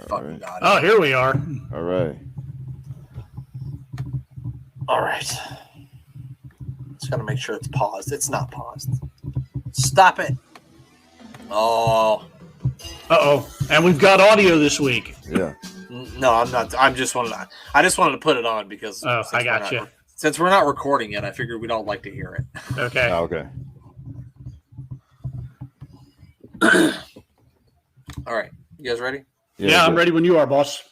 Fucking God. Oh, here we are. All right. All right. Just gotta make sure it's paused. It's not paused. Stop it. Oh. Uh-oh. And we've got audio this week. Yeah. No, I'm not. I just wanted to put it on because I got you. Since we're not recording it, I figured we'd all like to hear it. Okay. Okay. All right. You guys ready? Yeah, I'm ready when you are, boss.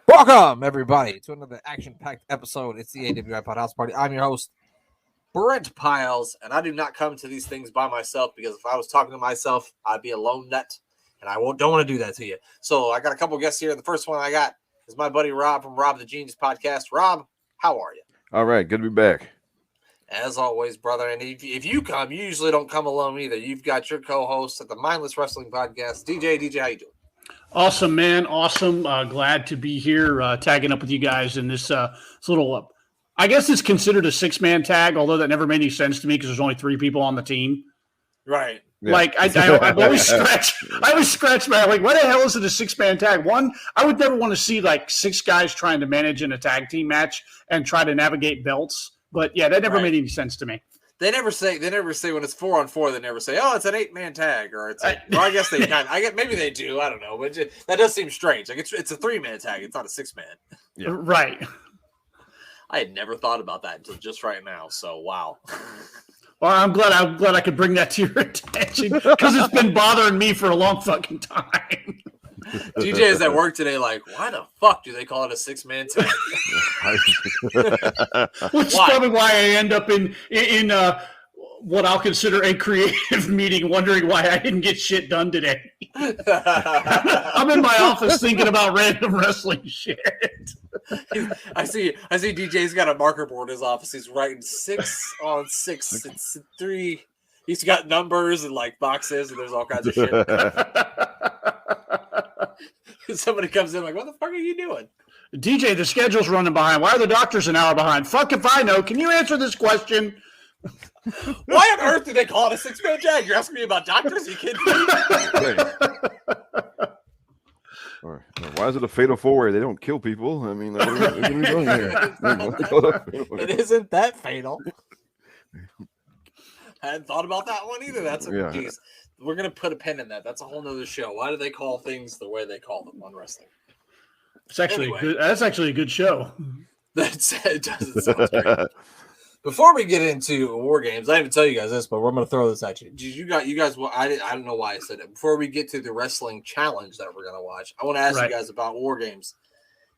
Welcome, everybody, to another action-packed episode. It's the AWI Pod House Party. I'm your host, Brent Piles, and I do not come to these things by myself because if I was talking to myself, I'd be a lone nut, and I don't want to do that to you. So I got a couple guests here. The first one I got is my buddy Rob from Rob the Genius Podcast. Rob, how are you? All right. Good to be back. As always, brother, and if you come, you usually don't come alone either. You've got your co-host at the Mindless Wrestling Podcast, DJ. DJ, how you doing? Awesome, man. Awesome. Glad to be here tagging up with you guys in this little, I guess it's considered a 6-man tag, although that never made any sense to me because there's only 3 people on the team. Right. Yeah. Like, I've always scratched my, like, why the hell is it a 6-man tag? One, I would never want to see, like, 6 guys trying to manage in a tag team match and try to navigate belts. But, yeah, that never made any sense to me. They never say when it's 4-on-4. They never say, "Oh, it's an 8-man tag," or it's. Well, I guess they kind. I get maybe they do. I don't know, but that does seem strange. Like it's a 3-man tag. It's not a 6-man. Yeah. Right. I had never thought about that until just right now. So wow. Well, I'm glad I could bring that to your attention because it's been bothering me for a long fucking time. DJ is at work today. Like, why the fuck do they call it a 6-man tag? Which is probably why I end up in what I'll consider a creative meeting, wondering why I didn't get shit done today. I'm in my office thinking about random wrestling shit. I see DJ's got a marker board in his office. He's writing 6 on 6. It's 3. He's got numbers and like boxes, and there's all kinds of shit. Somebody comes in like, what the fuck are you doing? DJ, the schedule's running behind. Why are the doctors an hour behind? Fuck if I know. Can you answer this question? Why on earth do they call it a 6-man tag? You're asking me about doctors? Are you kidding me? Or why is it a fatal 4-way? They don't kill people. I mean, what are we doing here? It isn't that fatal. I hadn't thought about that one either. Geez. We're going to put a pin in that. That's a whole nother show. Why do they call things the way they call them on wrestling? It's actually that's actually a good show. It sounds great. Before we get into War Games, I didn't even tell you guys this, but we're going to throw this at you. You guys, I don't know why I said it. Before we get to the wrestling challenge that we're going to watch, I want to ask you guys about War Games.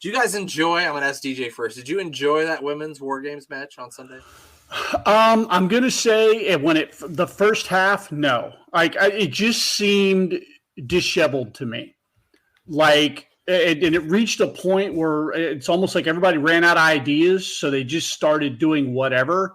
Did you guys enjoy? I'm going to ask DJ first. Did you enjoy that women's War Games match on Sunday? I'm gonna say the first half, no. It just seemed disheveled to me. Like, and it reached a point where it's almost like everybody ran out of ideas, so they just started doing whatever.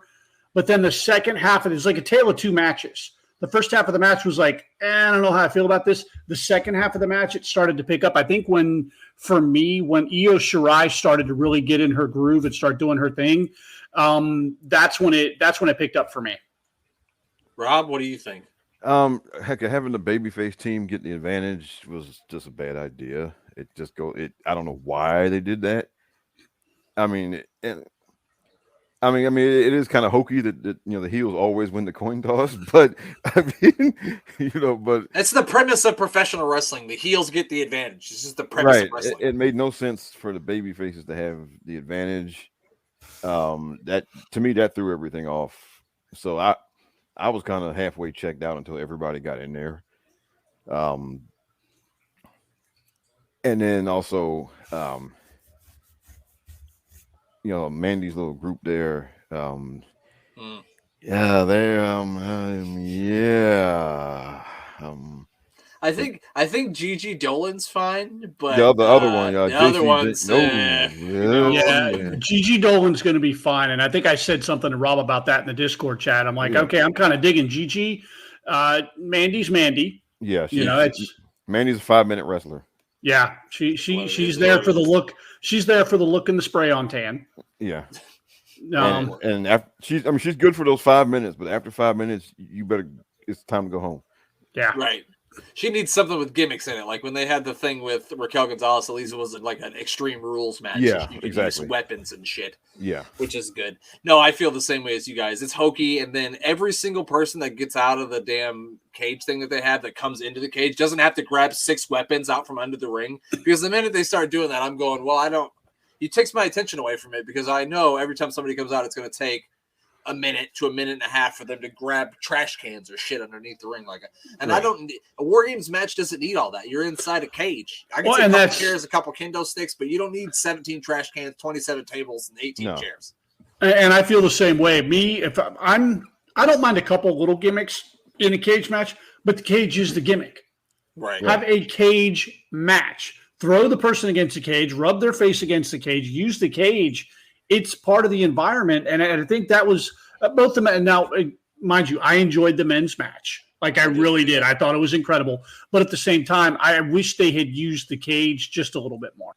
But then the second half of it is like a tale of 2 matches. The first half of the match was like, I don't know how I feel about this. The second half of the match, it started to pick up. I think when Io Shirai started to really get in her groove and start doing her thing, that's when it picked up for me. Rob, what do you think? Heck, having the babyface team get the advantage was just a bad idea. I don't know why they did that. I mean, it is kind of hokey that the heels always win the coin toss, but I mean, but it's the premise of professional wrestling. The heels get the advantage. It's just the premise of wrestling. It made no sense for the baby faces to have the advantage. That to me, that threw everything off. So I was kind of halfway checked out until everybody got in there. And then also, Mandy's little group there. I think Gigi Dolan's fine, but The other one, the other one's Yeah, Gigi Dolan's going to be fine, and I think I said something to Rob about that in the Discord chat. I'm like, okay, I'm kind of digging Gigi. Mandy's Mandy. Yeah, it's Mandy's a 5-minute wrestler. Yeah, she's there for the look. She's there for the look and the spray on tan. Yeah. And after, she's good for those 5 minutes, but after 5 minutes, it's time to go home. Yeah, right. She needs something with gimmicks in it, like when they had the thing with Raquel Gonzalez. At least it was like an Extreme Rules match. Yeah, you exactly. Use weapons and shit. Yeah, which is good. No, I feel the same way as you guys. It's hokey, and then every single person that gets out of the damn cage thing that they have that comes into the cage doesn't have to grab 6 weapons out from under the ring, because the minute they start doing that, I'm going, well, I don't. It takes my attention away from it, because I know every time somebody comes out, it's going to take a minute to a minute and a half for them to grab trash cans or shit underneath the ring, I don't. A War Games match doesn't need all that. You're inside a cage. I can see a couple chairs, a couple kendo sticks, but you don't need 17 trash cans, 27 tables, and 18 chairs. And I feel the same way. I don't mind a couple little gimmicks in a cage match, but the cage is the gimmick. Right. Have a cage match. Throw the person against the cage, rub their face against the cage, use the cage. It's part of the environment, and I think that was both the men. Now, mind you, I enjoyed the men's match. Like, I really did. I thought it was incredible. But at the same time, I wish they had used the cage just a little bit more.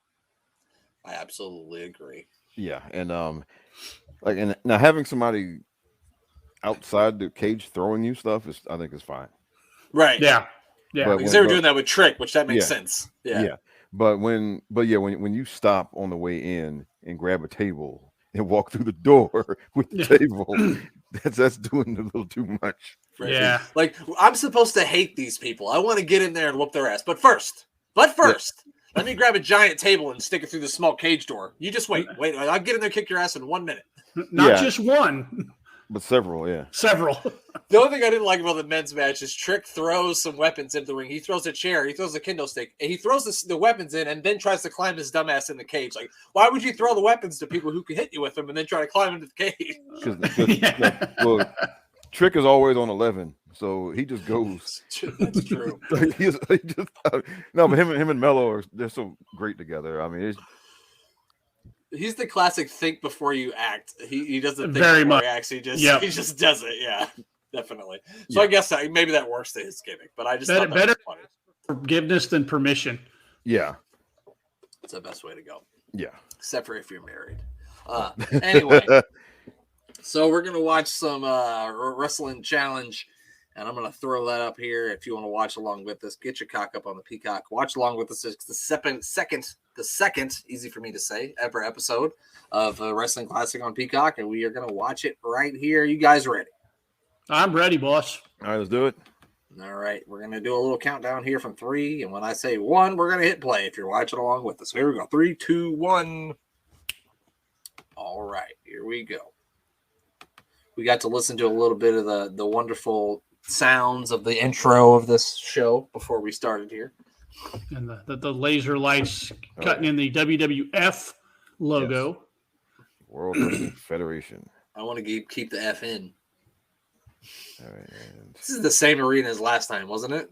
I absolutely agree. Yeah, and and now having somebody outside the cage throwing you stuff I think is fine. Right. Yeah. Because they were doing that with Trick, which that makes sense. Yeah. But when you stop on the way in and grab a table and walk through the door with the table, that's doing a little too much. Right. Yeah. Like, I'm supposed to hate these people. I want to get in there and whoop their ass. But first, let me grab a giant table and stick it through the small cage door. You just wait. I'll get in there, kick your ass in 1 minute. Not just one. But several, yeah. Several. The only thing I didn't like about the men's match is Trick throws some weapons into the ring. He throws a chair, he throws a kendo stick, and he throws the weapons in and then tries to climb his dumbass in the cage. Like, why would you throw the weapons to people who can hit you with them and then try to climb into the cage? Well, Trick is always on 11, so he just goes. That's true. No, but him and Mello they're so great together. I mean, he's the classic think before you act. He doesn't think very before much. He acts. He just does it. Yeah, definitely. So I guess maybe that works to his gimmick. But I just thought that was funny. Forgiveness than permission. Yeah, it's the best way to go. Yeah, except for if you're married. Anyway, so we're gonna watch some wrestling challenge. And I'm going to throw that up here. If you want to watch along with us, get your cock up on the Peacock. Watch along with us. It's the second, easy for me to say, ever episode of Wrestling Classic on Peacock. And we are going to watch it right here. You guys ready? I'm ready, boss. All right, let's do it. All right. We're going to do a little countdown here from 3. And when I say 1, we're going to hit play if you're watching along with us. Here we go. 3, 2, 1. All right. Here we go. We got to listen to a little bit of the wonderful sounds of the intro of this show before we started here, and the laser lights cutting in the WWF logo. Yes. World Wrestling Federation. I want to keep the F in. All right, This is the same arena as last time, wasn't it?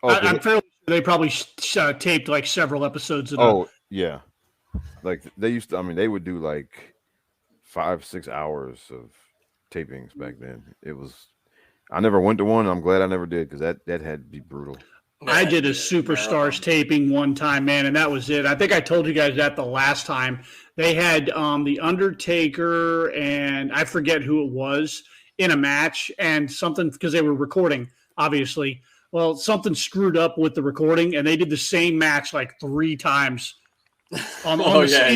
I'm fairly sure they probably taped like several episodes of it. Yeah, like they used to. I mean, they would do like 5-6 hours of tapings back then. It was. I never went to one. I'm glad I never did, because that had to be brutal. I did a Superstars taping one time, man, and that was it. I think I told you guys that the last time. They had The Undertaker and I forget who it was in a match, and something, because they were recording, obviously. Well, something screwed up with the recording, and they did the same match like 3 times in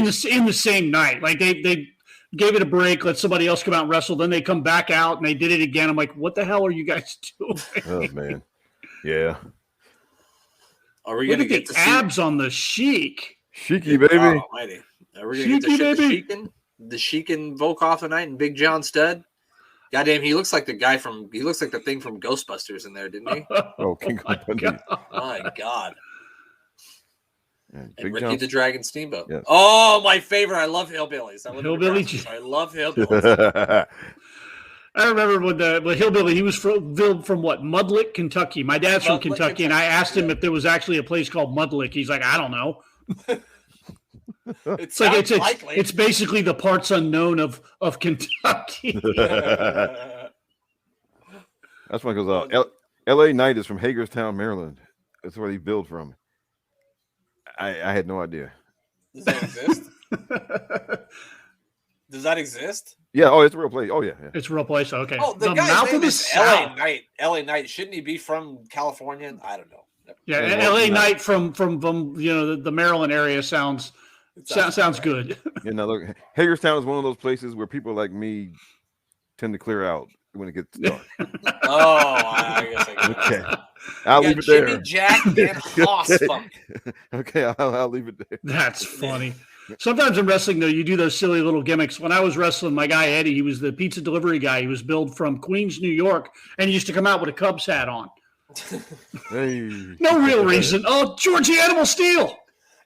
the same night. Like they gave it a break, let somebody else come out and wrestle. Then they come back out and they did it again. I'm like, what the hell are you guys doing? Oh, man. Yeah. Are we going to get the abs on the Sheik? Sheiky, baby. Oh, mighty. Are we going to get the Sheik and Volkov tonight and Big John Studd? Goddamn, he looks like the thing from Ghostbusters in there, didn't he? Oh, King Kong Bundy. My God. And Ricky John. the Dragon Steamboat. Yes. Oh, my favorite. I love hillbillies. I love hillbillies. I remember when the hillbilly, he was from what, Mudlick, Kentucky. My dad's from Mudlick, Kentucky, and I asked him if there was actually a place called Mudlick. He's like, I don't know. It's It's like likely. it's basically the parts unknown of Kentucky. That's funny because L.A. Knight is from Hagerstown, Maryland. That's where he billed from. I had no idea. Does that exist? Does that exist? Yeah. Oh, it's a real place. Oh, yeah. It's a real place. Okay. Oh, the guy's mouth name of the is L.A. South. Knight. L.A. Knight. Shouldn't he be from California? I don't know. Yeah, Yeah, L.A. yeah. Knight from the Maryland area sounds good. You know, look, Hagerstown is one of those places where people like me tend to clear out when it gets dark. Oh, I guess I get Okay. it. I'll You leave got it there. Jimmy Jack and Hoss Okay. Funk. Okay, I'll leave it there. That's funny. Sometimes in wrestling, though, you do those silly little gimmicks. When I was wrestling, my guy Eddie, he was the pizza delivery guy. He was billed from Queens, New York, and he used to come out with a Cubs hat on. Hey. No real reason. Oh, Georgie Animal Steel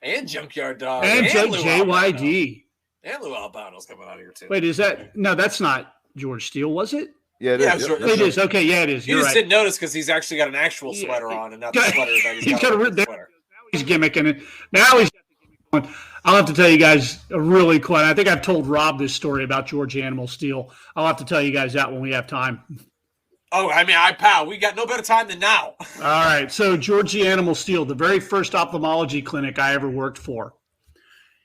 And Junkyard Dog. and Lou Albano. JYD. And Lou Albano's coming out here, too. Wait, is that no? That's not George Steele, was it? Yeah, it Yeah, is. sure. Yep, It is. Okay, yeah, it is. You You're just right. didn't notice because he's actually got an actual Yeah. sweater on and not the Got- sweater that he's he's got got a on re- the sweater. He's gimmicking it. Now he's got the gimmick on. I'll have to tell you guys a really quick. I think I've told Rob this story about George Animal Steel. I'll have to tell you guys that when we have time. Oh, I mean, we got no better time than now. All right. So Georgie Animal Steel, the very first ophthalmology clinic I ever worked for.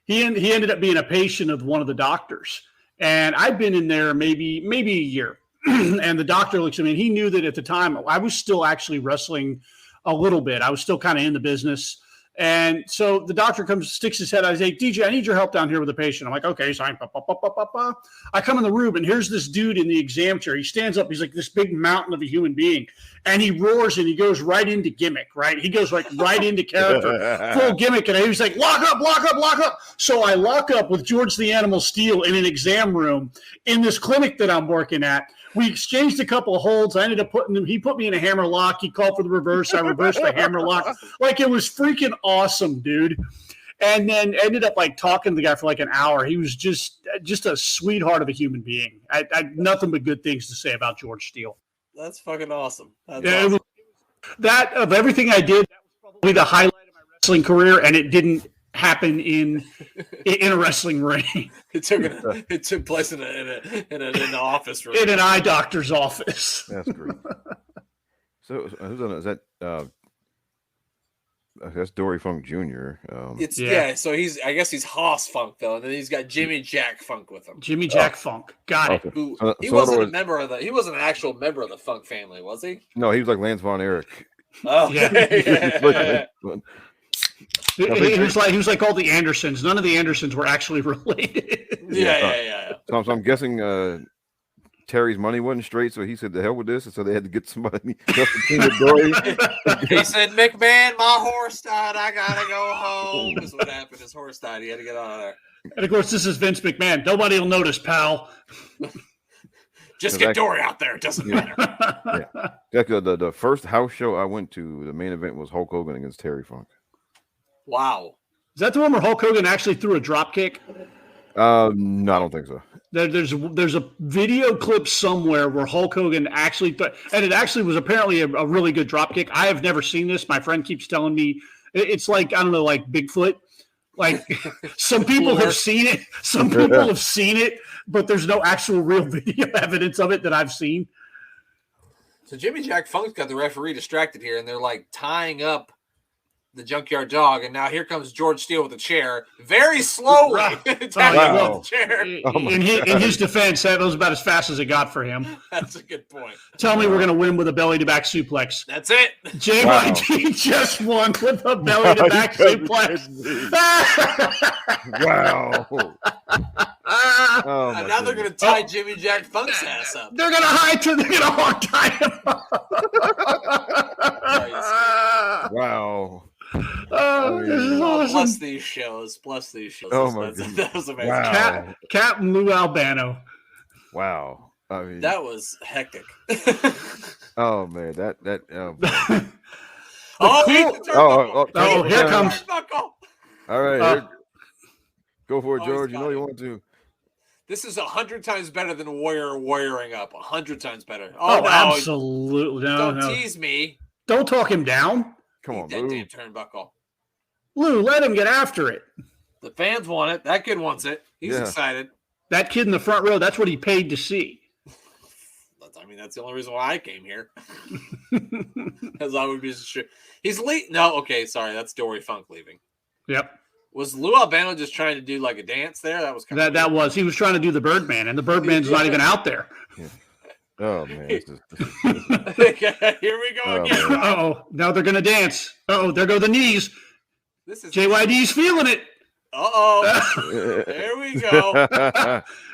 He ended up being a patient of one of the doctors. And I'd been in there maybe a year. And the doctor looks at me, and he knew that at the time I was still actually wrestling a little bit. I was still kind of in the business. And so the doctor comes, sticks his head out. He's like, DJ, I need your help down here with the patient. I'm like, okay, so I come in the room, and here's this dude in the exam chair. He stands up. He's like this big mountain of a human being. And he roars, and he goes right into gimmick, right? He goes like right into character, full gimmick. And he was like, lock up, lock up, lock up. So I lock up with George the Animal Steel in an exam room in this clinic that I'm working at. We exchanged a couple of holds. I ended up he put me in a hammer lock. He called for the reverse. I reversed the hammer lock. Like, it was freaking awesome, dude. And then ended up like talking to the guy for like an hour. He was just a sweetheart of a human being. I nothing but good things to say about George Steele. That's fucking awesome. That's Yeah, awesome. that of everything I did, that was probably the highlight of my wrestling career, and it didn't happen in a wrestling ring. It took place in an office room. In an eye doctor's office. That's great. So who's on? Is that that's Dory Funk Jr. So I guess he's Hoss Funk though, and then he's got Jimmy Jack Funk with him. Jimmy Jack Funk. Got it. Okay. Who So- he so in other wasn't a words- member of he wasn't an actual member of the Funk family, was he? No, he was like Lance Von Erich. Oh Yeah. Yeah. He was like all the Andersons. None of the Andersons were actually related. yeah. So I'm guessing Terry's money wasn't straight, so he said, "The hell with this," and so they had to get somebody just to team with Dory. He said, "McMahon, my horse died. I gotta go home." Is what happened. His horse died. He had to get out of there. And of course, this is Vince McMahon. Nobody will notice, pal. Just get Dory out there. It doesn't matter. Jack, the first house show I went to, the main event was Hulk Hogan against Terry Funk. Wow. Is that the one where Hulk Hogan actually threw a drop kick? No, I don't think so. There's a video clip somewhere where Hulk Hogan actually and it actually was apparently a really good drop kick. I have never seen this. My friend keeps telling me it's like, I don't know, like Bigfoot. Like, some people have seen it. Some people have seen it, but there's no actual real video evidence of it that I've seen. So Jimmy Jack Funk's got the referee distracted here, and they're like tying up the Junkyard Dog, and now here comes George Steele with a chair, very slowly tapping Wow. with the chair. In his defense, that was about as fast as it got for him. That's a good point. Tell me we're going to win with a belly-to-back suplex. That's it. JYD just won with a belly-to-back suplex. Wow. Oh, And my now they're going goodness. to tie Jimmy Jack Funk's ass up. They're going to hog tie him. Wow. Oh, this is awesome. Plus these shows. Oh, my That was amazing. Wow. Captain Lou Albano. Wow. I mean, That was hectic. oh man, that Oh, here comes. all right, Uh, here. Go for it, Oh, he's George. You got know it. you want to. This is 100 times better than warrioring up. 100 times better. Oh, no, absolutely. No, don't tease me. Don't talk him down. Come on, Eat that Lou. damn turnbuckle. Lou, let him get after it. The fans want it. That kid wants it. He's Yeah. excited. That kid in the front row, that's what he paid to see. That's the only reason why I came here. Because I would be sure. He's late. No, okay, sorry. That's Dory Funk leaving. Yep. Was Lou Albano just trying to do like a dance there? That was kind of That was. He was trying to do the Birdman, and the Birdman's not even out there. Oh man, this is Here we go Oh, again. man. Uh-oh. Now they're going to dance. Uh-oh. There go the knees. This is JYD's feeling it. Uh-oh. There we go.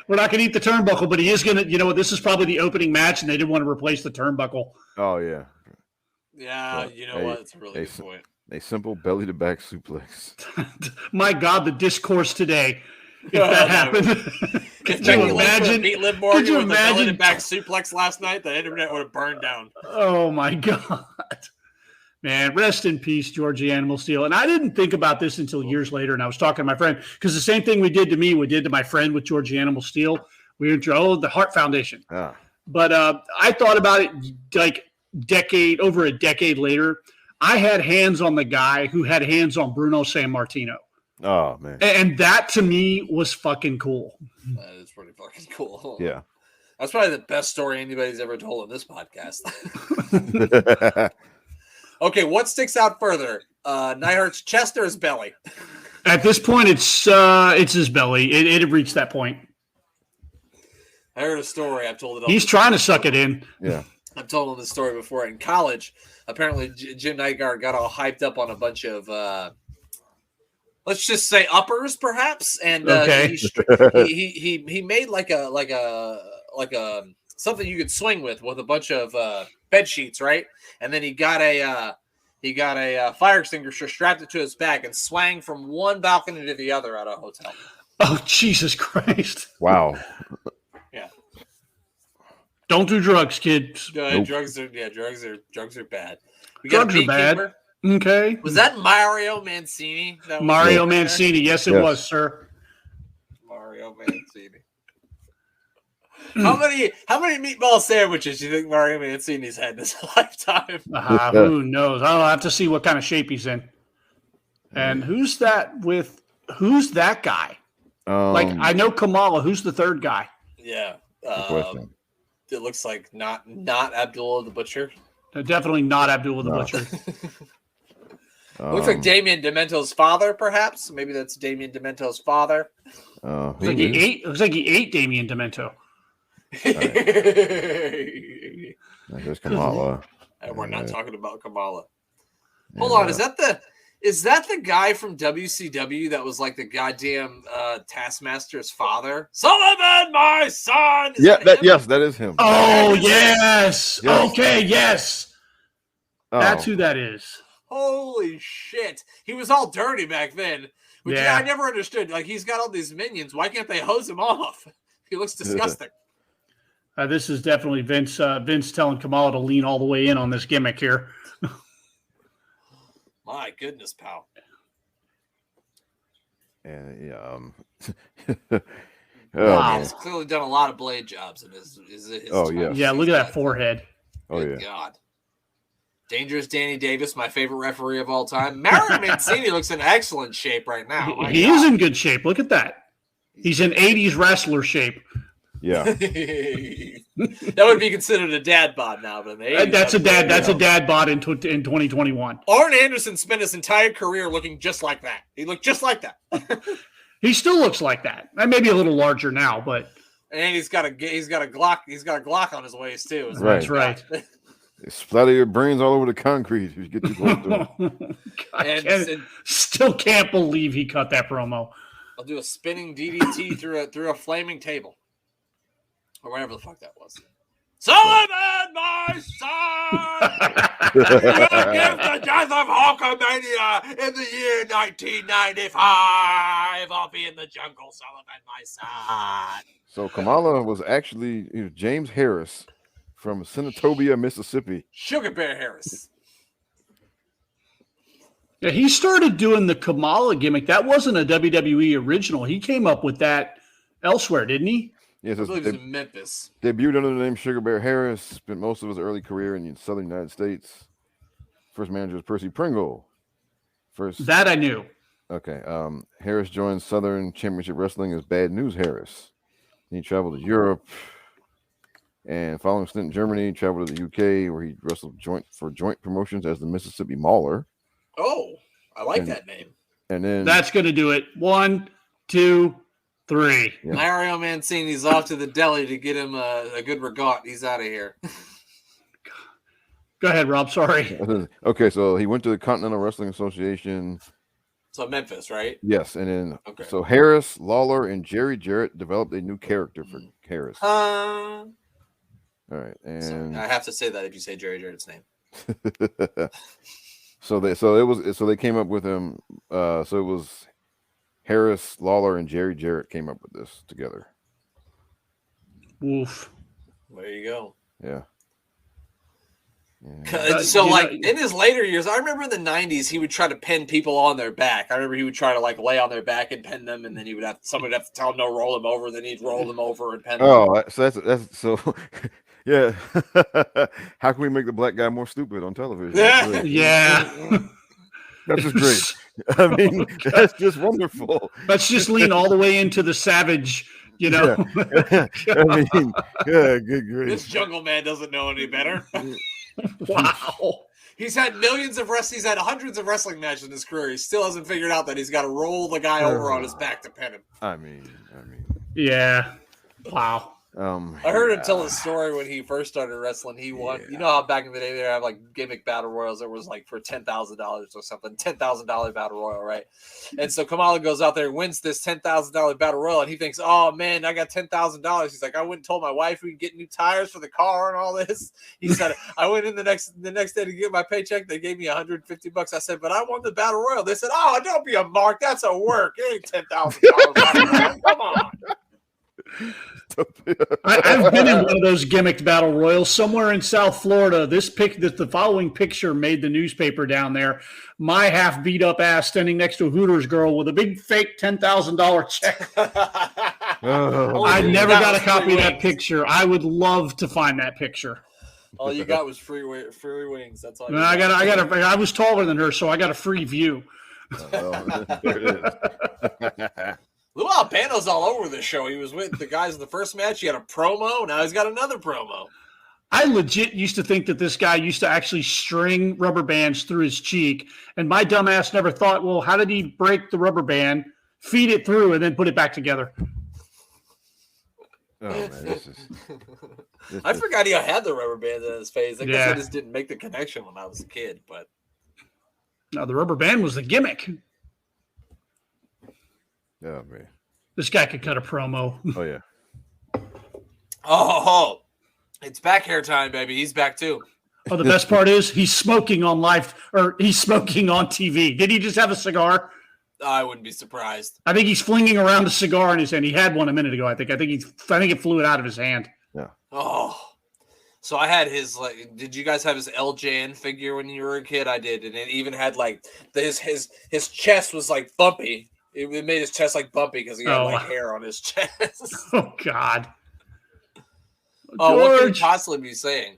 We're not going to eat the turnbuckle, but he is going to, you know what, this is probably the opening match, and they didn't want to replace the turnbuckle. Oh yeah, Yeah, Well, you know hey, what? It's a really hey, good point. a simple belly to back suplex. My God, the discourse today, if that happened. If Could Becky you Lynch would have imagine? beat Liv Could Morgan you with a belly imagine? to back suplex last night, the internet would have burned down. Oh, my God. Man, rest in peace, Georgie Animal Steel. And I didn't think about this until years later, and I was talking to my friend, because the same thing we did to me, we did to my friend with Georgie Animal Steel. We were the Heart Foundation. Ah, But I thought about it like over a decade later. I had hands on the guy who had hands on Bruno Sammartino. oh man, And that to me was fucking cool. That is pretty fucking cool. yeah. That's probably the best story anybody's ever told on this podcast. Okay, what sticks out further? Neidhart's chest or his belly? At this point, it's his belly. It had reached that point. I heard a story. I've told it. He's trying to suck it in. Yeah. I've told him this story before. In college, apparently Jim Neidhart got all hyped up on a bunch of, let's just say uppers, perhaps, and Okay. he made like a something you could swing with a bunch of bed sheets, right? And then he got a fire extinguisher, strapped it to his back, and swang from one balcony to the other at a hotel. Oh, Jesus Christ. Wow. Don't do drugs, kids. Nope. Drugs are bad. We Drugs got a are bad. beekeeper. Okay. Was that Mario Mancini? That was Mario there? Mancini. Yes, it Yes. was, sir. Mario Mancini. How many meatball sandwiches do you think Mario Mancini's had in his lifetime? Who knows? I'll have to see what kind of shape he's in. And who's that guy? Like, I know Kamala. Who's the third guy? Yeah. good question. It looks like not Abdullah the Butcher. Definitely not Abdullah the No. Butcher. Looks like Damien Demento's father, perhaps. Maybe that's Damien Demento's father. Looks like he ate Damien Demento. There's Kamala. And we're not talking about Kamala. Hold on, is that the guy from WCW that was like the goddamn Taskmaster's father? Sullivan, my son. Is that him? Yes, that is him. Oh, yes. Yes. Okay, yes. Oh, That's who that is. Holy shit! He was all dirty back then. Which Yeah. I never understood. Like he's got all these minions. Why can't they hose him off? He looks disgusting. This is definitely Vince telling Kamala to lean all the way in on this gimmick here. My goodness, pal. And yeah. Wow. He's clearly done a lot of blade jobs in his Oh, time. yeah. Yeah, look at that forehead. Oh Good yeah. God. Dangerous Danny Davis, my favorite referee of all time. Mario Mancini looks in excellent shape right now. My He God. is in good shape. Look at that. He's in 80s wrestler shape. Yeah. That would be considered a dad bod now, but in the 80s, That's a dad. That's a Yeah. dad bod in 2021. Arn Anderson spent his entire career looking just like that. He looked just like that. He still looks like that. Maybe a little larger now, but And he's got a Glock on his waist too. So Right. that's right. Splatter your brains all over the concrete if you get too close to it. And Still can't believe he cut that promo. I'll do a spinning DDT through a flaming table, or whatever the fuck that was. Sullivan, my son, you give the death of Hulkamania in the year 1995. I'll be in the jungle, Sullivan, my son. So Kamala was actually James Harris from Senatobia, Mississippi. Sugar Bear Harris. Yeah, he started doing the Kamala gimmick. That wasn't a WWE original. He came up with that elsewhere, didn't he? Yes, I believe he's in Memphis. debuted under the name Sugar Bear Harris. Spent most of his early career in the Southern United States. First manager was Percy Pringle. That I knew. Okay. Harris joined Southern Championship Wrestling as Bad News Harris. He traveled to Europe, and following a stint in Germany, he traveled to the UK, where he wrestled joint promotions as the Mississippi Mauler. Oh, I like that name. And then That's going to do it. 1, 2, 3. Yeah. Mario Mancini's off to the deli to get him a good regat. He's out of here. Go ahead, Rob. Sorry. Okay, so he went to the Continental Wrestling Association. So Memphis, right? Yes, and then Okay. so Harris, Lawler, and Jerry Jarrett developed a new character for Harris. All right, and I have to say that if you say Jerry Jarrett's name. so they came up with him. So it was Harris, Lawler, and Jerry Jarrett came up with this together. Oof. There you go. Yeah. So, in his later years, I remember in the 90s, he would try to pin people on their back. I remember he would try to lay on their back and pin them, and then somebody would have to tell him no, roll them over. Then he'd roll them over and pin them. Oh, so that's so. Yeah. How can we make the black guy more stupid on television? Yeah. That's just great. I mean, that's just wonderful. Let's just lean all the way into the savage, you know. Yeah. I mean, yeah, good grief. This jungle man doesn't know any better. Wow. He's had hundreds of wrestling matches in his career. He still hasn't figured out that he's got to roll the guy over on his back to pin him. I mean. Yeah. Wow. I heard him tell a story when he first started wrestling. He won. You know how back in the day they have gimmick battle royals. There was for $10,000 or something, $10,000 battle royal, right? And so Kamala goes out there and wins this $10,000 battle royal, and he thinks, "Oh man, I got $10,000." He's like, "I went and told my wife we could get new tires for the car and all this." He said, "I went in the next day to get my paycheck. They gave me $150. I said, but I won the battle royal." They said, "Oh, don't be a mark. That's a work. It ain't $10,000. Come on." I've been in one of those gimmicked battle royals somewhere in South Florida. The following picture made the newspaper down there. My half beat up ass standing next to a Hooters girl with a big fake $10,000 check. I never got a copy of that picture. I would love to find that picture. All you got was free wings. That's all. I was taller than her, so I got a free view. There it is. Lou Albano's all over this show. He was with the guys in the first match. He had a promo. Now he's got another promo. I legit used to think that this guy used to actually string rubber bands through his cheek. And my dumb ass never thought, well, how did he break the rubber band, feed it through, and then put it back together? Oh, man, I forgot he had the rubber band in his face. I guess I just didn't make the connection when I was a kid. But no, the rubber band was the gimmick. Oh, man. This guy could cut a promo. Oh, yeah. Oh, it's back hair time, baby. He's back too. Oh, the best part is he's smoking on he's smoking on TV. Did he just have a cigar? I wouldn't be surprised. I think he's flinging around a cigar in his hand. He had one a minute ago, I think. I think it flew it out of his hand. Yeah. Oh. So I had his did you guys have his LJN figure when you were a kid? I did, and it even had his chest was bumpy. It made his chest bumpy because he had hair on his chest. Oh God! Oh, what could he possibly be saying?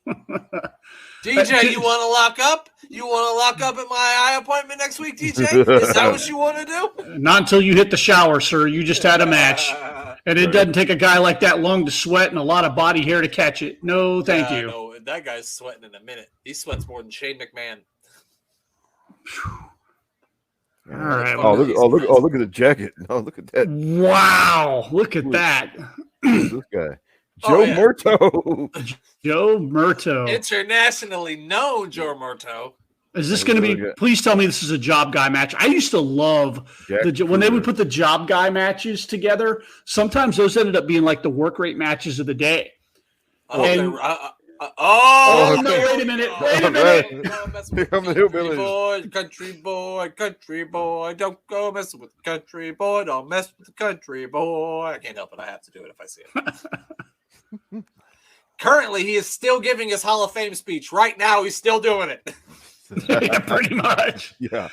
DJ, you want to lock up? You want to lock up at my eye appointment next week, DJ? Is that what you want to do? Not until you hit the shower, sir. You just had a match, and it doesn't take a guy like that long to sweat and a lot of body hair to catch it. No, thank you. No, that guy's sweating in a minute. He sweats more than Shane McMahon. All right. Look at the jacket. Oh, look at that. Wow. Look at that. This guy. Joe Murto. Joe Murto. Internationally known Joe Murto. Is this going to be, please tell me this is a job guy match. I used to love when they would put the job guy matches together. Sometimes those ended up being the work rate matches of the day. No, wait a minute. Here come the hillbillies. Country boy, don't go messing with the country boy. Don't mess with the country boy. I can't help it. I have to do it if I see it. Currently, he is still giving his Hall of Fame speech. Right now, he's still doing it. Yeah, pretty much. Yeah.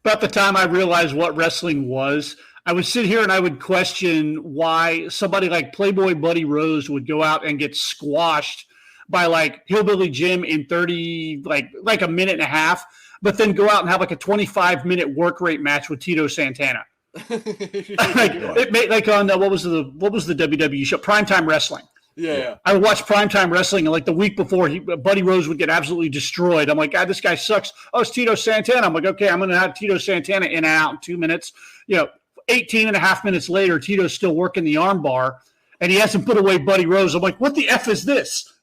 About the time I realized what wrestling was, I would sit here and I would question why somebody like Playboy Buddy Rose would go out and get squashed by like Hillbilly Jim in 30, like a minute and a half, but then go out and have like a 25-minute work rate match with Tito Santana. It made like on what was the WWE show, Primetime Wrestling. Yeah. I would watch Primetime Wrestling, and like the week before, Buddy Rose would get absolutely destroyed. I'm like, God, this guy sucks. Oh, it's Tito Santana. I'm like, okay, I'm going to have Tito Santana in and out in 2 minutes. 18 and a half minutes later, Tito's still working the arm bar, and he hasn't put away Buddy Rose. I'm like, what the F is this?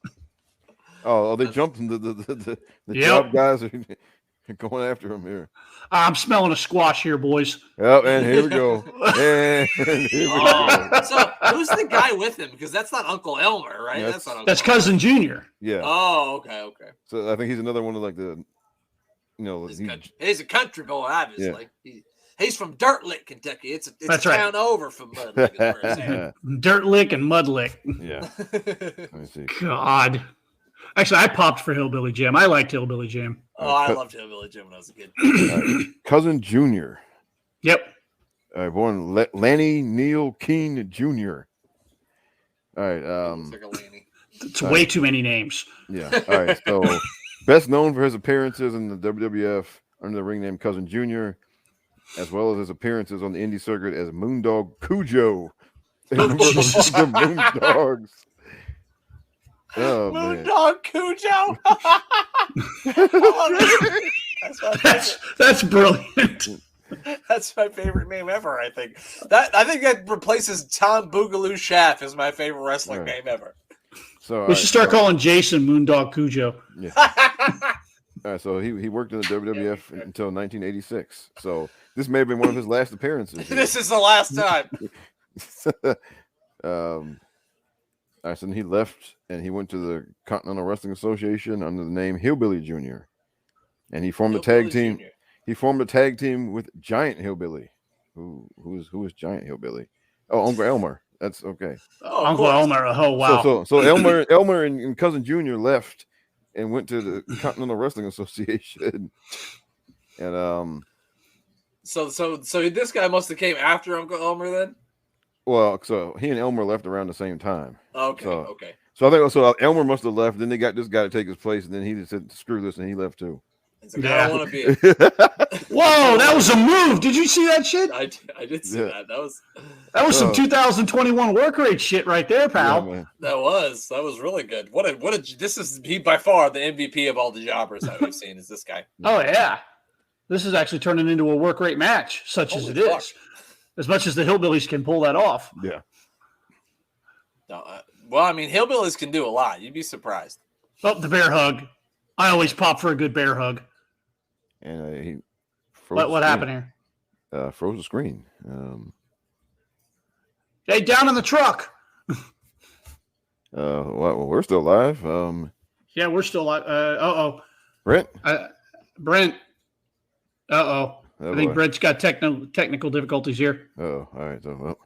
Oh, they jumped in the job guys are going after him here. I'm smelling a squash here, boys. Yep, and here we go. And here we go. So who's the guy with him? Because that's not Uncle Elmer, right? Yeah, That's not Uncle That's Cousin Junior. Yeah. Oh, okay. So I think he's another one of like the, He's a country boy, obviously. He's from Dirt Lick, Kentucky. It's That's a right. town over from Mud Lick. is where it's at. Dirt Lick and Mud Lick. Yeah. Let me see. God. Actually, I popped for Hillbilly Jim. I liked Hillbilly Jim. I loved Hillbilly Jim when I was a kid. Cousin Junior. Yep. Born Lanny Neil Keene Jr. All right. Looks like a Lanny. It's way too many names. Yeah. All right. So, best known for his appearances in the WWF under the ring name Cousin Jr., as well as his appearances on the indie circuit as Moondog Cujo. The Moondogs. Oh, Moondog Cujo. That's brilliant. That's my favorite name ever. I think that replaces Tom Boogaloo Shaft as my favorite wrestling name ever. So We should start calling Jason Moondog Cujo. Yeah. All right, so he worked in the WWF until 1986. So this may have been one of his last appearances. This is the last time. All right, so then he left and he went to the Continental Wrestling Association under the name Hillbilly Jr. And he formed a tag team. Jr. He formed a tag team with Giant Hillbilly. Who is Giant Hillbilly? Oh, Uncle Elmer. That's okay. Oh, Uncle Elmer. Oh, wow. So Elmer and Cousin Junior left and went to the Continental Wrestling Association. And So this guy must have came after Uncle Elmer then. well, so he and Elmer left around the same time. Okay. So- Okay. So I think Elmer must have left. Then they got this guy to take his place, and then he just said, "Screw this," and he left too. It's like, I don't want to be. Whoa, that was a move. Did you see that shit? I did see that. That was Some 2021 work rate shit right there, pal. Yeah, man. that was really good. This is he by far the MVP of all the jobbers that we've seen. Is this guy? Oh, yeah. This is actually turning into a work rate match, such as Holy it fuck. is. As much as the Hillbillies can pull that off. Yeah. No, well, I mean, hillbillies can do a lot. You'd be surprised. Oh, the bear hug. I always pop for a good bear hug. And he froze What happened here? Froze the screen. Hey, down in the truck. Well, we're still live. Yeah, we're still like, Brent. Brent. I think boy. Brent's got technical difficulties here. Oh, all right. So,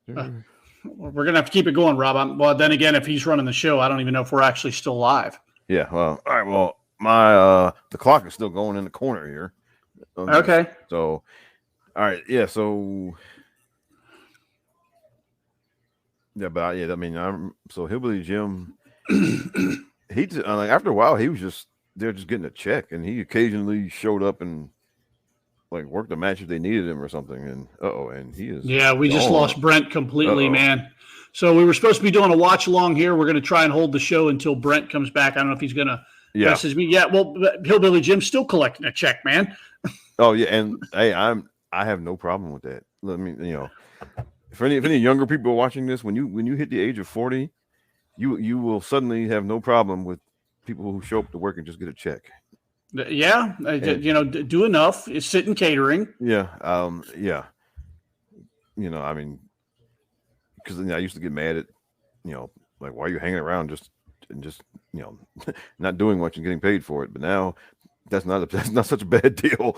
well. We're going to have to keep it going, Rob. Well, then again, if he's running the show, I don't even know if we're actually still live. Yeah. Well. All right. Well, my the clock is still going in the corner here. Okay. So, all right. Yeah. So. Yeah, but I mean, so Hillbilly Jim. He just, like after a while, he was just they're just getting a check, and he occasionally showed up and like worked a match if they needed him or something. And and he is. Yeah, we just gone. lost Brent completely, Uh-oh. man. So we were supposed to be doing a watch along here. We're going to try and hold the show until Brent comes back. I don't know if he's going to message me. Yeah, well, Hillbilly Jim's still collecting a check, man. Oh yeah, and hey, I have no problem with that. Let me, if any younger people are watching this, when you hit the age of 40, you will suddenly have no problem with people who show up to work and just get a check. Yeah, do enough. Sit in catering. Yeah, yeah. I mean, because I used to get mad at, like why are you hanging around just not doing much and getting paid for it. But now that's not such a bad deal.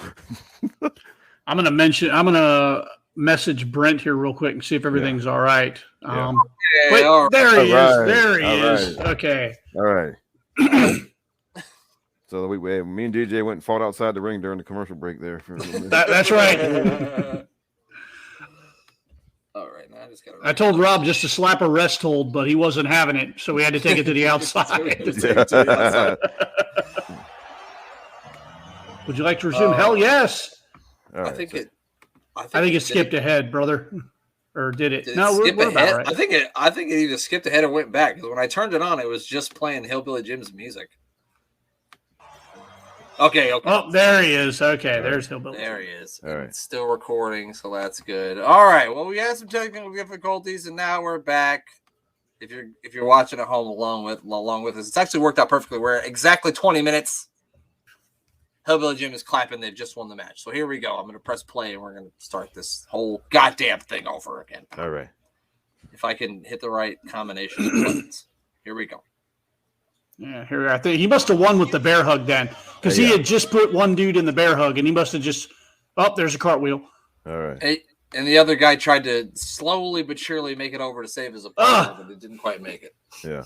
I'm gonna message Brent here real quick and see if everything's all right. Yeah. Wait, there he is. All right. There he All is. right. Okay. All right. So me and DJ went and fought outside the ring during the commercial break there. For a little bit. That's right. now I just got. I told Rob just to slap a rest hold, but he wasn't having it, so we had to take it to the outside. Would you like to resume? Hell yes. All I think it. I think it skipped ahead, brother. Or did it? Did it No, skip we're ahead? about right. I think it either skipped ahead or went back. Because when I turned it on, it was just playing Hillbilly Jim's music. Okay. Oh, there he is. Okay, there's Hillbilly. There he is. All right. It's still recording, so that's good. All right. Well, we had some technical difficulties, and now we're back. If you're watching at home along with us, it's actually worked out perfectly. We're at exactly 20 minutes. Hillbilly Jim is clapping. They've just won the match. So here we go. I'm going to press play, and we're going to start this whole goddamn thing over again. All right. If I can hit the right combination of buttons. Here we go. Yeah, here I think he must have won with the bear hug then, because he had just put one dude in the bear hug, and he must have just. Oh, there's a cartwheel. All right. And the other guy tried to slowly but surely make it over to save his opponent, but it didn't quite make it. Yeah.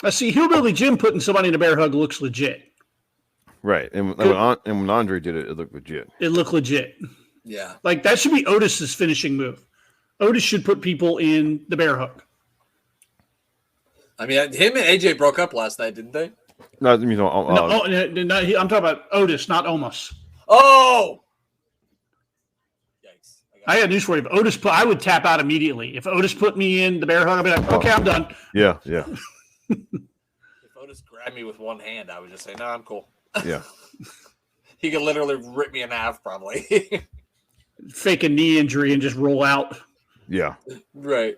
I see Hillbilly Jim putting somebody in a bear hug looks legit. Right. And when Andre did it, it looked legit. It looked legit. Yeah. Like that should be Otis's finishing move. Otis should put people in the bear hug. I mean, him and AJ broke up last night, didn't they? No, you know, I'm talking about Otis, not Omos. Oh! Yikes. I got news for you. If Otis I would tap out immediately. If Otis put me in the bear hug, I'd be like, okay, I'm done. Yeah. If Otis grabbed me with one hand, I would just say, no, I'm cool. Yeah. He could literally rip me in half, probably. Fake a knee injury and just roll out. Yeah. Right.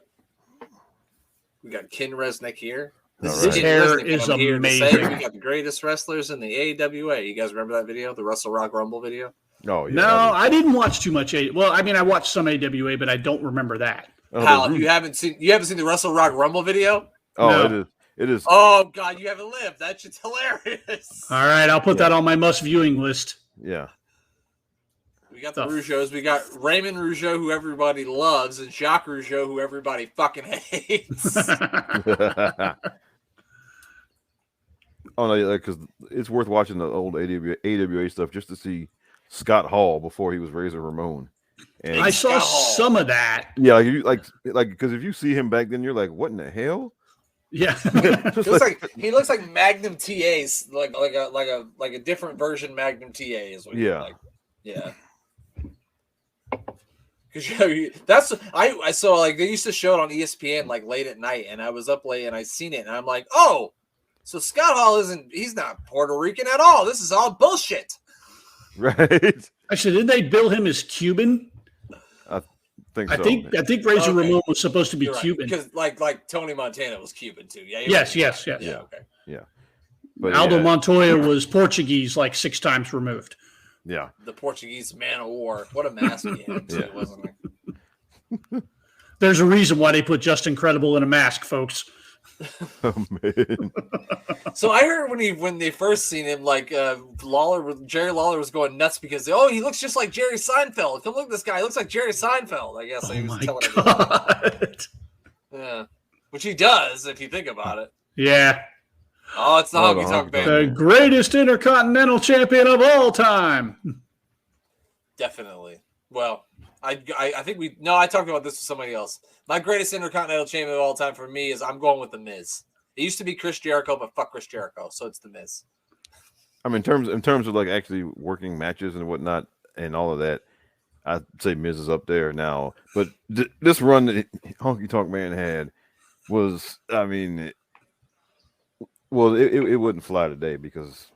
We got Ken Resnick here. His hair is amazing. We got the greatest wrestlers in the AWA. You guys remember that video, the Wrestle Rock Rumble video? Oh, yeah. No, I didn't watch too much. Well, I mean, I watched some AWA, but I don't remember that. Pal, if you haven't seen the Wrestle Rock Rumble video? Oh, no. It is. Oh God, you haven't lived. That shit's hilarious. All right, I'll put that on my must viewing list. Yeah. We got the Rougeaus. We got Raymond Rougeau, who everybody loves, and Jacques Rougeau, who everybody fucking hates. Oh no, because it's worth watching the old AWA stuff just to see Scott Hall before he was Razor Ramon. And I saw some of that. Yeah, like because if you see him back then, you're like, what in the hell? Yeah, he looks like Magnum TA's, like a different version Magnum TA is what he looks like. Yeah. That's I saw, like, they used to show it on ESPN like late at night, and I was up late and I seen it, and I'm like, oh, so Scott Hall he's not Puerto Rican at all. This is all bullshit. Right. Actually, didn't they bill him as Cuban? I think I so. think Razor Ramon was supposed to be Cuban because like Tony Montana was Cuban too. Yeah. Yes. Yeah. Okay. Yeah. But Aldo Montoya was Portuguese, like 6 times removed. Yeah. The Portuguese man of war. What a mask he had too, wasn't he? There's a reason why they put Justin Credible in a mask, folks. Oh man. So I heard when they first seen him, like Jerry Lawler was going nuts because he looks just like Jerry Seinfeld. Come look at this guy. He looks like Jerry Seinfeld. I guess he was telling everybody. Yeah, which he does if you think about it. Yeah. Oh, it's the Honky Tonk Band. The greatest Intercontinental Champion of all time. Definitely. Well, I think I talked about this with somebody else. My greatest Intercontinental Champion of all time for me is I'm going with The Miz. It used to be Chris Jericho, but fuck Chris Jericho, so it's The Miz. I mean, in terms of like actually working matches and whatnot and all of that, I'd say Miz is up there now. But this run that Honky Tonk Man had was, I mean, it wouldn't fly today because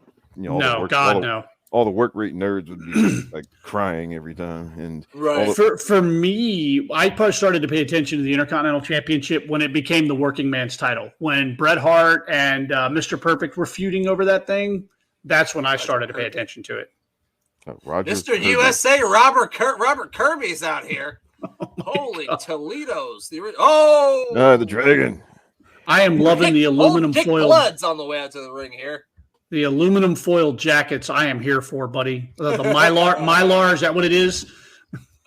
all the work rate nerds would be like crying every time. And right. For me, I probably started to pay attention to the Intercontinental Championship when it became the working man's title. When Bret Hart and Mr. Perfect were feuding over that thing, that's when I started to pay attention to it. Mr. USA, Robert Kirby's out here. Holy Toledo's. The Dragon. I am loving the aluminum foil. Blood's on the way out to the ring here. The aluminum foil jackets I am here for, buddy. The Mylar, is that what it is?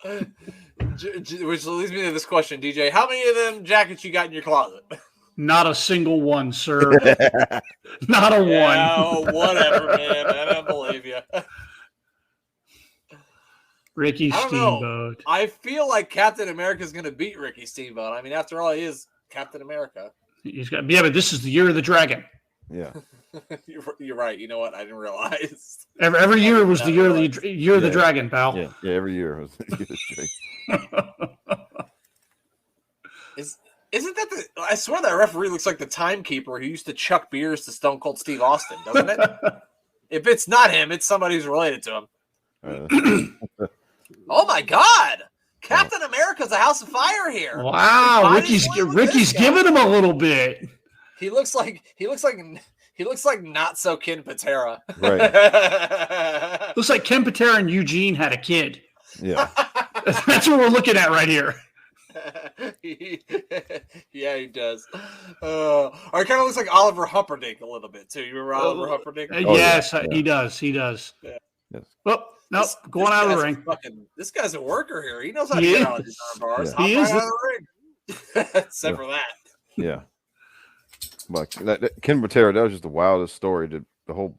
Which leads me to this question, DJ. How many of them jackets you got in your closet? Not a single one, sir. Not a one. Oh, whatever, man. I don't believe you. Ricky I don't know. Steamboat. I feel like Captain America is going to beat Ricky Steamboat. I mean, after all, he is Captain America. He's got, yeah, but this is the year of the dragon. Yeah. You're right. You know what? I didn't realize. Every year was the year of the dragon, pal. Yeah. Yeah. Every year was Isn't that the? I swear that referee looks like the timekeeper who used to chuck beers to Stone Cold Steve Austin, doesn't it? If it's not him, it's somebody who's related to him. Oh my God! Captain America's a house of fire here. Wow, Ricky's giving him a little bit. He looks like not so Ken Patera. Right. Looks like Ken Patera and Eugene had a kid. Yeah. That's what we're looking at right here. Yeah, he does. Or he kind of looks like Oliver Humperdinck a little bit too. You remember Oliver Humperdinck? Yes, yeah. He does. Yeah. Yes. Oh, no, going out of the ring. This guy's a worker here. He knows how to get out of these arm bars. Yeah. He is. Out of the ring. Except for that. Yeah. But that Ken Patera, that was just the wildest story. The whole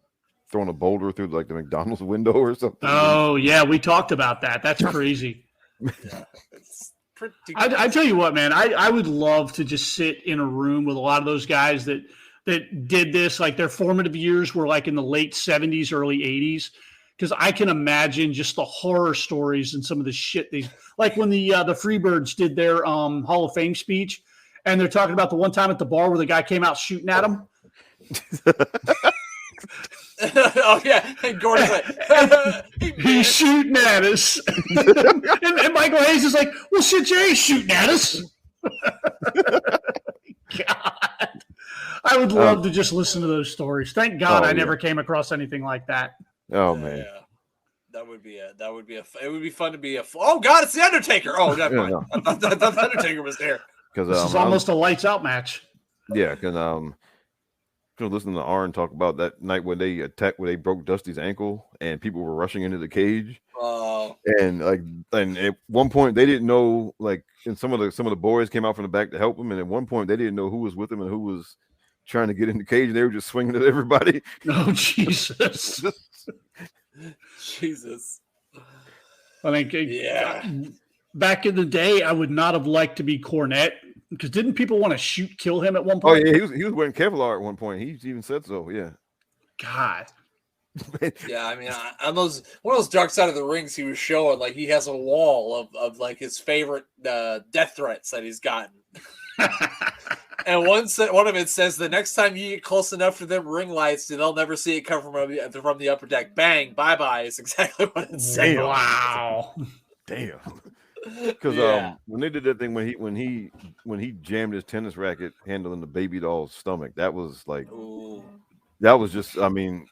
throwing a boulder through like the McDonald's window or something. Oh yeah, we talked about that. That's crazy. Yeah, it's pretty. I tell you what, man, I would love to just sit in a room with a lot of those guys that did this. Like their formative years were like in the late 70s, early 80s. Because I can imagine just the horror stories and some of the shit they like when the Freebirds did their Hall of Fame speech, and they're talking about the one time at the bar where the guy came out shooting at him. Oh yeah, and Gordon's like, he's shooting at us, and Michael Hayes is like, "Well, shit, Jay's shooting at us." God, I would love to just listen to those stories. Thank God I never came across anything like that. Oh man, yeah. It would be fun to be oh God, it's the Undertaker. Oh, never mind. No. I thought the Undertaker was there. Because This is almost a lights out match. Yeah, because listening to Arn talk about that night when they broke Dusty's ankle and people were rushing into the cage. Oh. And at one point they didn't know, like, and some of the boys came out from the back to help him, and at one point they didn't know who was with him and who was trying to get in the cage. They were just swinging at everybody. Oh Jesus. Jesus. I think yeah. Back in the day, I would not have liked to be Cornette because didn't people want to kill him at one Oh point? yeah, he was wearing Kevlar at one point. He even said so. Yeah. God. Yeah, I mean, on one of those Dark Side of the Rings, he was showing like he has a wall of like his favorite death threats that he's gotten. And one of it says, the next time you get close enough to them ring lights, they'll never see it come from the upper deck. Bang, bye-bye is exactly what it said. Wow. Damn. Because when they did that thing when he jammed his tennis racket handling the baby doll's stomach, that was like, ooh. That was just, I mean,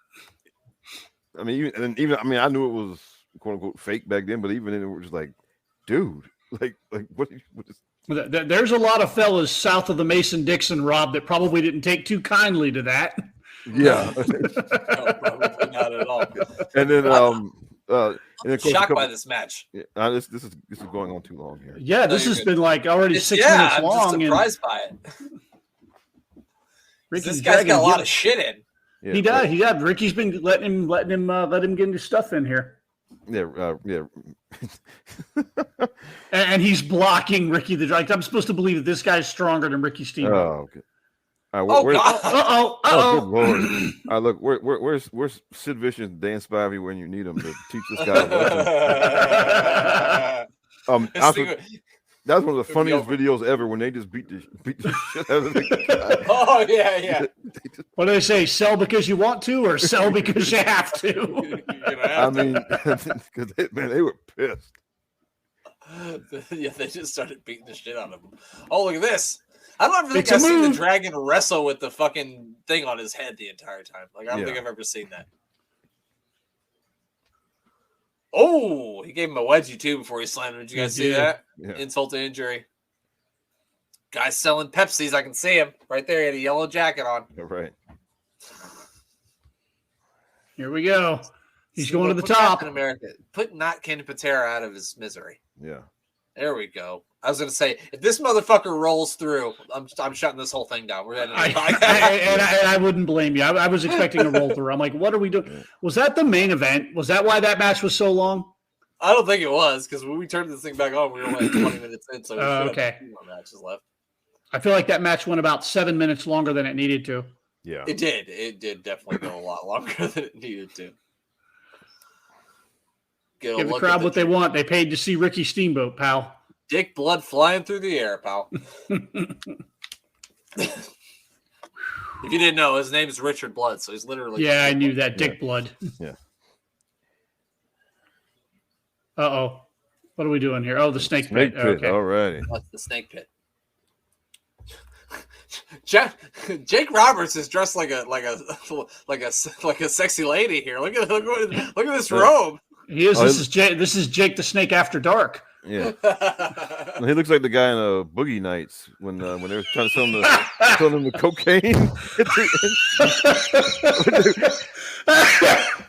I knew it was quote unquote fake back then, but even then it was just like, dude, like what is. There's a lot of fellas south of the Mason-Dixon, Rob, that probably didn't take too kindly to that. Yeah. No, probably not at all. And then I'm shocked by this match. Yeah, this is going on too long here. Yeah, this has been like already 6 minutes long. I'm just surprised by it. This guy's Dragon, got a lot of shit in. Yeah, he does. Yeah, Ricky's been letting him get his stuff in here. Yeah, yeah. And he's blocking Ricky the Dragon. I'm supposed to believe that this guy's stronger than Ricky Steamboat. Oh, okay. All right, God. Oh, good Lord. All right, look, where's Sid Vicious and Dan Spivey when you need them to teach this guy a lesson? That was one of the funniest videos ever when they just beat the shit out of the guy. Oh, yeah. What do they say? Sell because you want to or sell because you have to? I mean, because they were pissed. Yeah, they just started beating the shit out of him. Oh, look at this. I don't ever think I've seen the dragon wrestle with the fucking thing on his head the entire time. Like, I don't think I've ever seen that. Oh, he gave him a wedgie too before he slammed him. Did you guys see that? Yeah. Insult to injury. Guy's selling Pepsis. I can see him right there. He had a yellow jacket on. Right. Here we go. He's going to the top. Captain America. Put not Ken Patera out of his misery. Yeah. There we go. I was going to say, if this motherfucker rolls through, I'm shutting this whole thing down. We're ending the podcast. I wouldn't blame you. I was expecting a roll through. I'm like, what are we doing? Was that the main event? Was that why that match was so long? I don't think it was because when we turned this thing back on, we were only 20 minutes in, so we should Okay. have 2 more matches left. I feel like that match went about 7 minutes longer than it needed to. Yeah. It did. It did definitely go a lot longer than it needed to. Get a Give the look crowd at what they want. They paid to see Ricky Steamboat, pal. Dick blood flying through the air, pal. If you didn't know, his name is Richard Blood, so he's literally. Yeah, I knew that. Dick blood. Yeah. Uh-oh. What are we doing here? Oh, the snake Snake pit. pit. Okay. Alrighty. That's the snake pit. Jake Roberts is dressed like a sexy lady here. Look at this robe. He is. Oh, This is Jake the Snake After Dark. Yeah. He looks like the guy in Boogie Nights when they were trying to sell him the cocaine.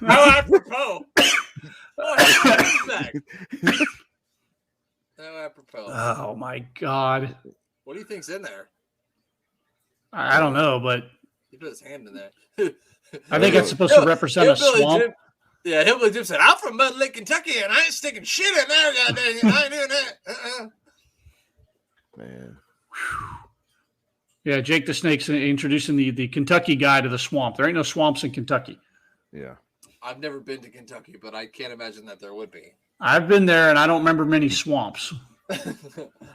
How apropos. How apropos. Oh my God. What do you think's in there? I don't know, but He put his hand in there. I think it's supposed to represent a Hillbilly swamp. Jim, yeah, Hillbilly Jim said, "I'm from Mud Lake, Kentucky, and I ain't sticking shit in there. Goddamn, I ain't doing that." Man. Yeah, Jake the Snake's introducing the Kentucky guy to the swamp. There ain't no swamps in Kentucky. Yeah. I've never been to Kentucky, but I can't imagine that there would be. I've been there, and I don't remember many swamps.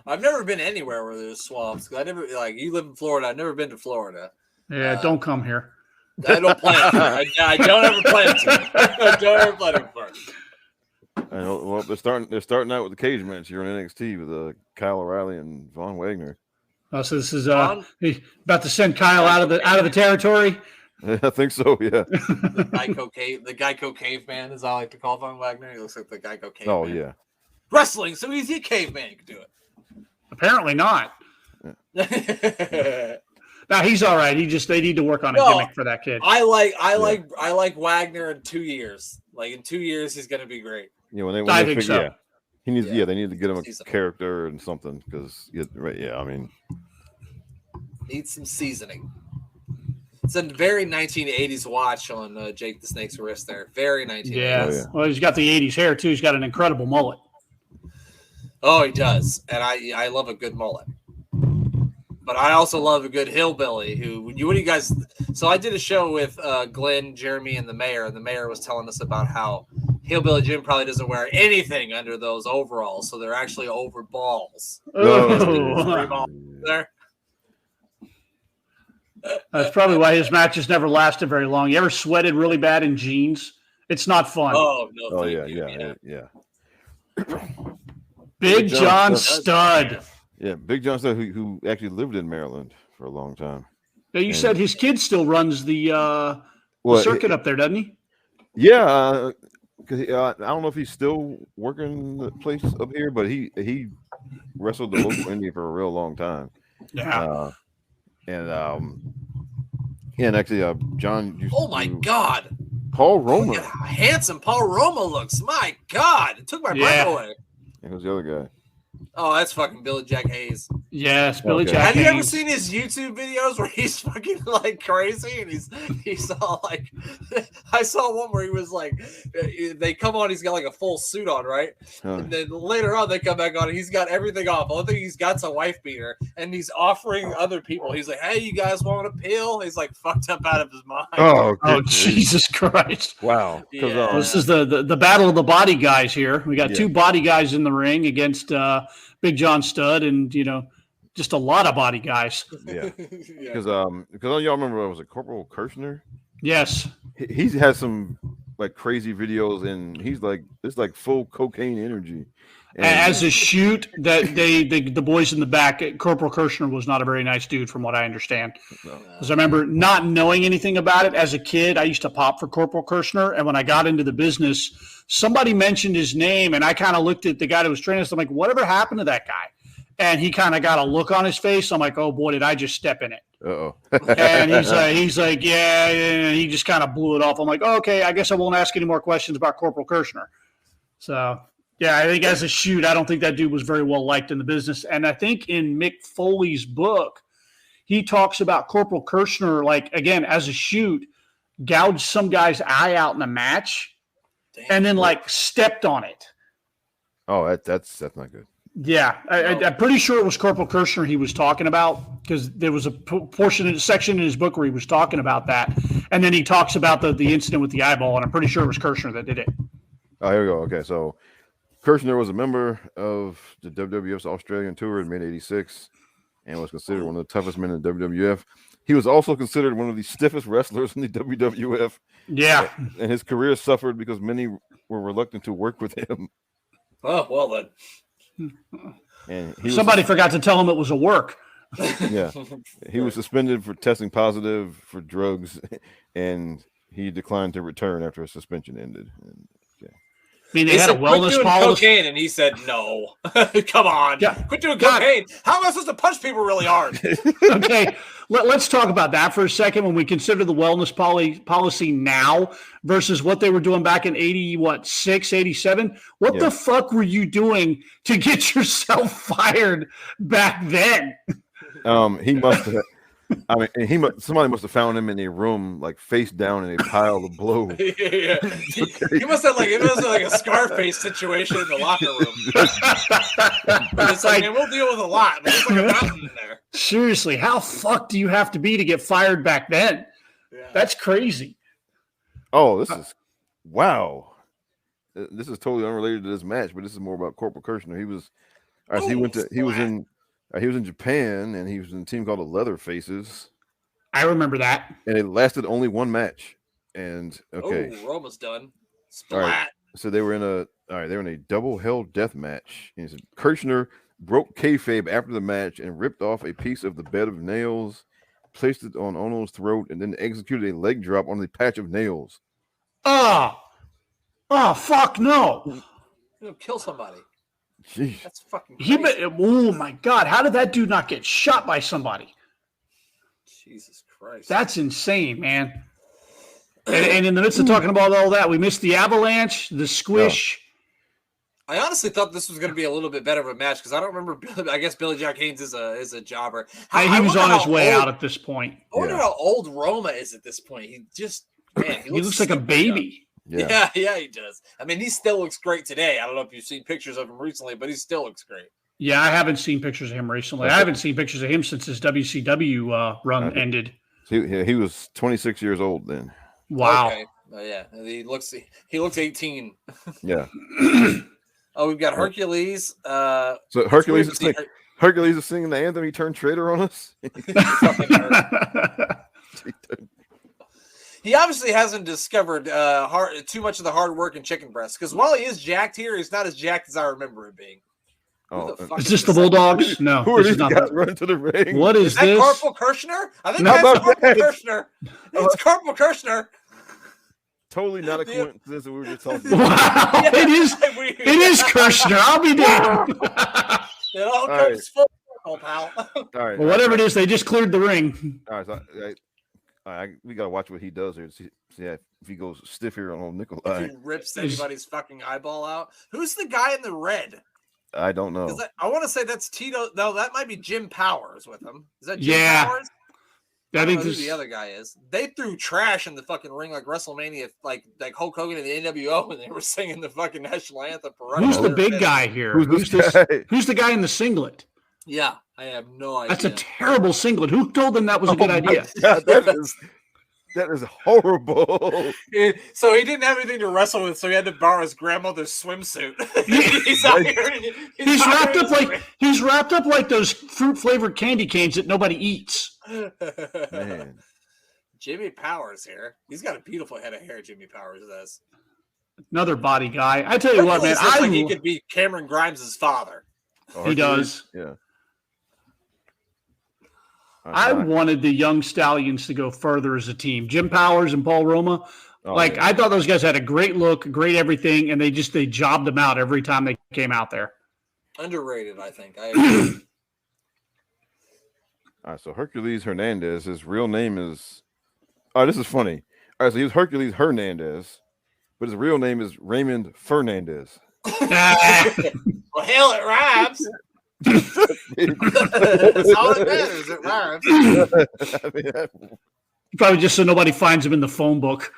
I've never been anywhere where there's swamps. I never you live in Florida. I've never been to Florida. Yeah, don't come here. I don't plan to. I don't ever plan to. I don't ever plan to. I know, well, they're starting out with the cage match here on NXT with Kyle O'Reilly and Von Wagner. Oh, so this is about to send Kyle out of the territory. I think so. Yeah. The Geico caveman, as I like to call Von Wagner. He looks like the Geico caveman. Oh yeah. Wrestling so easy, a caveman can do Apparently not. it. Now he's all right. They need to work on a gimmick for that kid. I like Wagner in 2 years. Like in 2 years, he's gonna be great. Yeah. When I they think so. Yeah. He needs. Yeah. They need to get him a Season. character and something because. Yeah. I mean. Needs some seasoning. It's a very 1980s watch on Jake the Snake's wrist there. Very 1980s. Yeah. Oh, yeah. Well, he's got the 80s hair too. He's got an incredible mullet. Oh, he does. And I love a good mullet. But I also love a good hillbilly what do you guys so I did a show with Glenn, Jeremy, and the mayor, and the mayor was telling us about how Hillbilly Jim probably doesn't wear anything under those overalls, so they're actually over balls. Oh. There. That's probably why his matches never lasted very long. You ever sweated really bad in jeans? It's not fun. Oh no! Oh thank yeah. you. Yeah. Big John Studd. Yeah. Big John Studd, who actually lived in Maryland for a long time. Now, you said his kid still runs the circuit up there, doesn't he? Yeah, because I don't know if he's still working the place up here, but he wrestled the local indie for a real long time. Yeah. And actually, John used Oh to my do God! Paul Roma. Look at how handsome Paul Roma looks. My God, it took my breath away. And who's the other guy? Oh, that's fucking Billy Jack Hayes. Yes, Billy Okay. Jack Have you ever Hayes. seen his YouTube videos where he's fucking like crazy and he's all like, I saw one where he was like, they come on, he's got like a full suit on, right? And then later on they come back on and he's got everything off. Only thing he's got's a wife beater and he's offering other people. He's like, hey, you guys want a pill? He's like fucked up out of his mind. Oh, Oh, Jesus Christ. wow. Yeah. This is the battle of the body guys here. We got two body guys in the ring against Big John Studd and, just a lot of body guys. Yeah. Yeah. Because y'all remember was it Corporal Kirshner? Yes. He has some like crazy videos and he's like it's like full cocaine energy. And As a shoot, that the boys in the back, Corporal Kirshner was not a very nice dude, from what I understand. Because I remember not knowing anything about it as a kid. I used to pop for Corporal Kirshner, and when I got into the business, somebody mentioned his name, and I kind of looked at the guy that was training us. I'm like, whatever happened to that guy? And he kind of got a look on his face. I'm like, oh boy, did I just step in it? uh-oh. And he's like, yeah, and he just kind of blew it off. I'm like, oh, okay, I guess I won't ask any more questions about Corporal Kirshner. So, yeah, I think as a shoot, I don't think that dude was very well liked in the business. And I think in Mick Foley's book, he talks about Corporal Kirshner, like, again, as a shoot, gouged some guy's eye out in a match and then, like, stepped on it. Oh, that's not good. Yeah, I'm pretty sure it was Corporal Kirshner he was talking about, because there was a section in his book where he was talking about that, and then he talks about the incident with the eyeball, and I'm pretty sure it was Kirshner that did it. Oh, here we go. Okay, so Kirshner was a member of the WWF's Australian tour in mid-'86 and was considered one of the toughest men in the WWF. He was also considered one of the stiffest wrestlers in the WWF. Yeah. And his career suffered because many were reluctant to work with him. Oh, well then. And somebody forgot to tell him it was a work. Yeah. He was suspended for testing positive for drugs, and he declined to return after his suspension ended. And, I mean, they had a wellness policy. Cocaine, and he said no. Come on, yeah. Quit doing cocaine. How am I supposed to punch people really hard? Okay, let's talk about that for a second. When we consider the wellness policy now versus what they were doing back in 86, 87, what the fuck were you doing to get yourself fired back then? He must have. I mean, somebody must have found him in a room, like face down in a pile of blow. Yeah. He must have like a Scarface situation in the locker room. But it's like, man, we'll deal with a lot. But there's like a mountain in there. Seriously, how fucked do you have to be to get fired back then? Yeah. That's crazy. Oh, this is wow. This is totally unrelated to this match, but this is more about Corporal Kirshner. He was in Japan, and he was in a team called the Leather Faces. I remember that. And it lasted only one match. And okay, we're almost done. Splat. All right. So they were in a double hell death match. And he said Kirshner broke kayfabe after the match and ripped off a piece of the bed of nails, placed it on Ono's throat, and then executed a leg drop on the patch of nails. Oh, fuck no! You'll kill somebody. Jeez. That's fucking crazy. Oh my god, how did that dude not get shot by somebody? Jesus Christ. That's insane, man. And in the midst of talking about all that, we missed the avalanche, the squish. Oh. I honestly thought this was going to be a little bit better of a match because I don't remember. I guess Billy Jack Haynes is a jobber. He was on his way out at this point. I wonder how old Roma is at this point. He looks like a baby. Yeah, he does. I mean, he still looks great today. I don't know if you've seen pictures of him recently, but he still looks great. Yeah, I haven't seen pictures of him recently. Okay. I haven't seen pictures of him since his WCW run ended. He was 26 years old then. Wow. Okay. Yeah, he looks 18. Yeah. Oh, we've got Hercules. So Hercules is singing the anthem. He turned traitor on us. He obviously hasn't discovered too much of the hard work in chicken breast because while he is jacked here, he's not as jacked as I remember it being. Is this the Bulldogs? No. Who are these guys running to the ring? What is that this? Corporal Kirshner? I think that's Corporal Kirshner. It's Corporal Kirshner. Totally not a coincidence that we were just talking about. Wow, yeah, it is Kirshner. I'll be damned. It all comes full circle, pal. All right. Well, whatever it is, they just cleared the ring. All right. So we got to watch what he does here. See if he goes stiff here on old Nikolai. If he rips anybody's fucking eyeball out. Who's the guy in the red? I don't know. I want to say that's Tito. No, that might be Jim Powers with him. Is that Jim Powers? I think who the other guy is. They threw trash in the fucking ring like WrestleMania, like Hulk Hogan and the NWO, and they were singing the fucking national anthem. Who's the big guy here? Who's the guy in the singlet? Yeah, I have no idea. That's a terrible singlet. Who told them that was a good idea? God, that is horrible. So he didn't have anything to wrestle with, so he had to borrow his grandmother's swimsuit. He's wrapped up like those fruit-flavored candy canes that nobody eats. Man. Jimmy Powers here. He's got a beautiful head of hair, Jimmy Powers does. Another body guy. I tell you what, man. He could be Cameron Grimes' father. He does. Yeah. I wanted the young Stallions to go further as a team. Jim Powers and Paul Roma. I thought those guys had a great look, great everything, and they jobbed them out every time they came out there. Underrated, I think. I agree. All right, so Hercules Hernandez, his real name is this is funny. All right, so he's Hercules Hernandez, but his real name is Raymond Fernandez. Well, hell, it rhymes. That's all it matters. It rhymes. Probably just so nobody finds him in the phone book.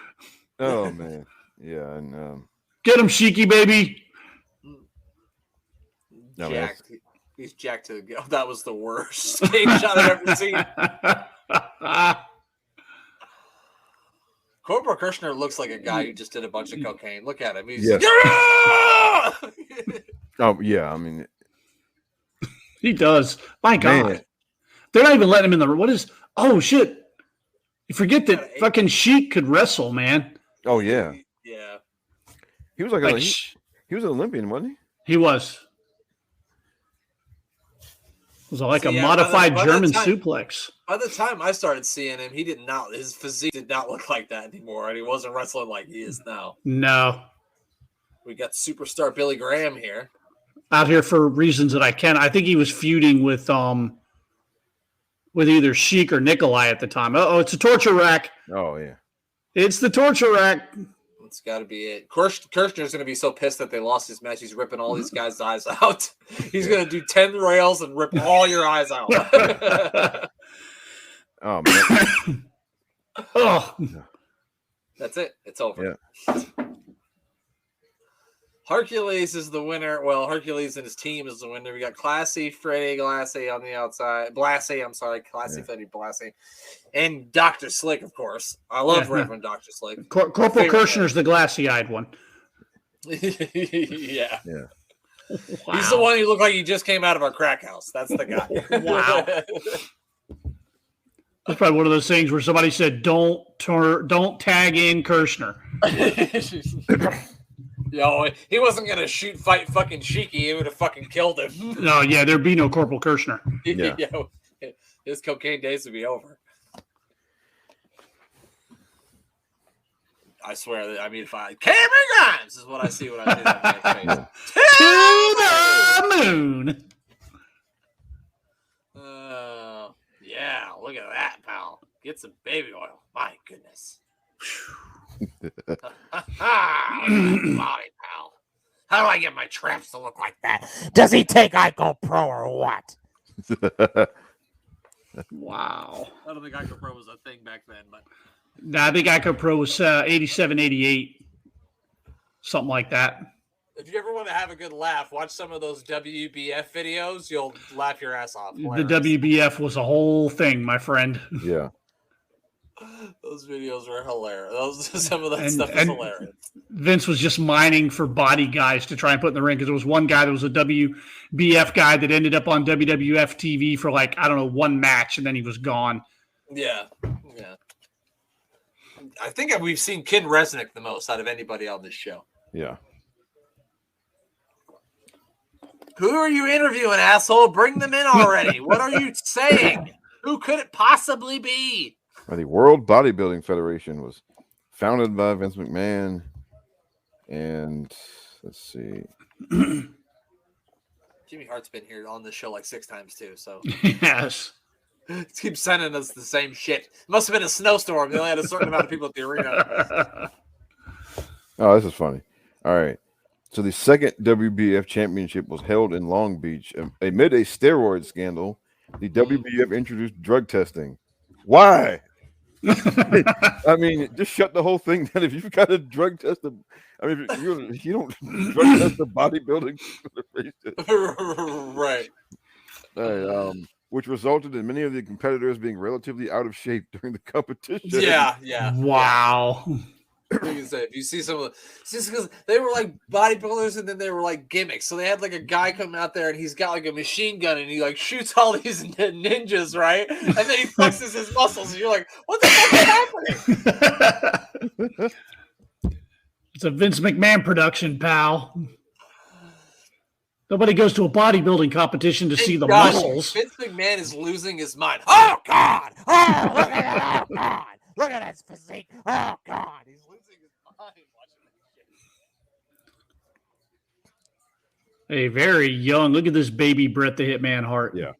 Oh man, yeah, and get him, Sheiky baby. No, man, jacked. He's jacked to the. Oh, that was the worst game shot I've ever seen. Corporal Kirshner looks like a guy who just did a bunch of cocaine. Look at him. He's Yes. yeah! Oh yeah, I mean, He does. My God. Man. They're not even letting him in the. What is. Oh, shit. You forget that fucking Sheik could wrestle, man. oh yeah, Yeah. he was like, Like, he was an Olympian, wasn't he was. It was like See, a yeah, modified by the German time- suplex. By the time I started seeing him, his physique did not look like that anymore, and he wasn't wrestling like he is now. No. We got superstar Billy Graham here. Out here for reasons that I can. I think he was feuding with either Sheik or Nikolai at the time. Oh, it's a torture rack. he? Oh yeah. It's the torture rack. That's got to be it. Kirshner's going to be so pissed that they lost his match. He's ripping all these guys' eyes out. He's going to do 10 rails and rip all your eyes out. Oh man. Oh, That's it. It's over. Yeah. Hercules is the winner. Well, Hercules and his team is the winner. We got Classy Freddy Blassie on the outside. Classy Freddy Blassie. And Dr. Slick, of course. I love Yeah. Reverend Dr. Slick. Corporal Favorite Kirshner's the glassy-eyed one. Yeah. Yeah. Wow. He's the one who looked like he just came out of our crack house. That's the guy. Wow. That's probably one of those things where somebody said, "Don't tag in Kirshner." Yo, he wasn't gonna fight fucking Sheiky. He would have fucking killed him. No, yeah, there'd be no Corporal Kirshner. Yeah. Yo, his cocaine days would be over. I swear that if Cameron Grimes is what I see when I see that man's face. To the moon. Yeah, look at that, pal. Get some baby oil. My goodness. Look at that body, pal. How do I get my traps to look like that? Does he take Ico Pro or what? Wow. I don't think Ico Pro was a thing back then, but No, I think Ico Pro was 87, 88. Something like that. if you ever want to have a good laugh, watch some of those WBF videos. You'll laugh your ass off. The Hilarious. WBF was a whole thing, my friend. Yeah. Those videos were hilarious. Some of that And- stuff is and- hilarious. Vince was just mining for body guys to try and put in the ring because there was one guy that was a WBF guy that ended up on WWF TV for one match, and then he was gone. Yeah. I think we've seen Ken Resnick the most out of anybody on this show. Yeah. Who are you interviewing, asshole? Bring them in already. What are you saying? Who could it possibly be? The World Bodybuilding Federation was founded by Vince McMahon, and let's see. Jimmy Hart's been here on this show like 6 times too, so Yes. he keeps sending us the same shit. It must have been a snowstorm. They only had a certain amount of people at the arena. Oh, this is funny. All right. So the second WBF championship was held in Long Beach. Amid a steroid scandal, the WBF introduced drug testing. Why? I mean, just shut the whole thing down. If you've got a drug test, you don't drug test the bodybuilding, Right. which resulted in many of the competitors being relatively out of shape during the competition. Yeah. Wow. Like I said, if you see some of the, just because they were like bodybuilders and then they were like gimmicks. So they had like a guy come out there and he's got like a machine gun and he like shoots all these ninjas, right? And then he flexes his muscles and you're like, what the fuck is happening? It's a Vince McMahon production, pal. Nobody goes to a bodybuilding competition to see the Gosh, muscles. Vince McMahon is losing his mind. Oh God! Oh, look at that! Oh God! Look at his physique! Oh God! He's losing his mind watching that shit. A very young. Look at this baby Bret the Hitman Hart. Yeah.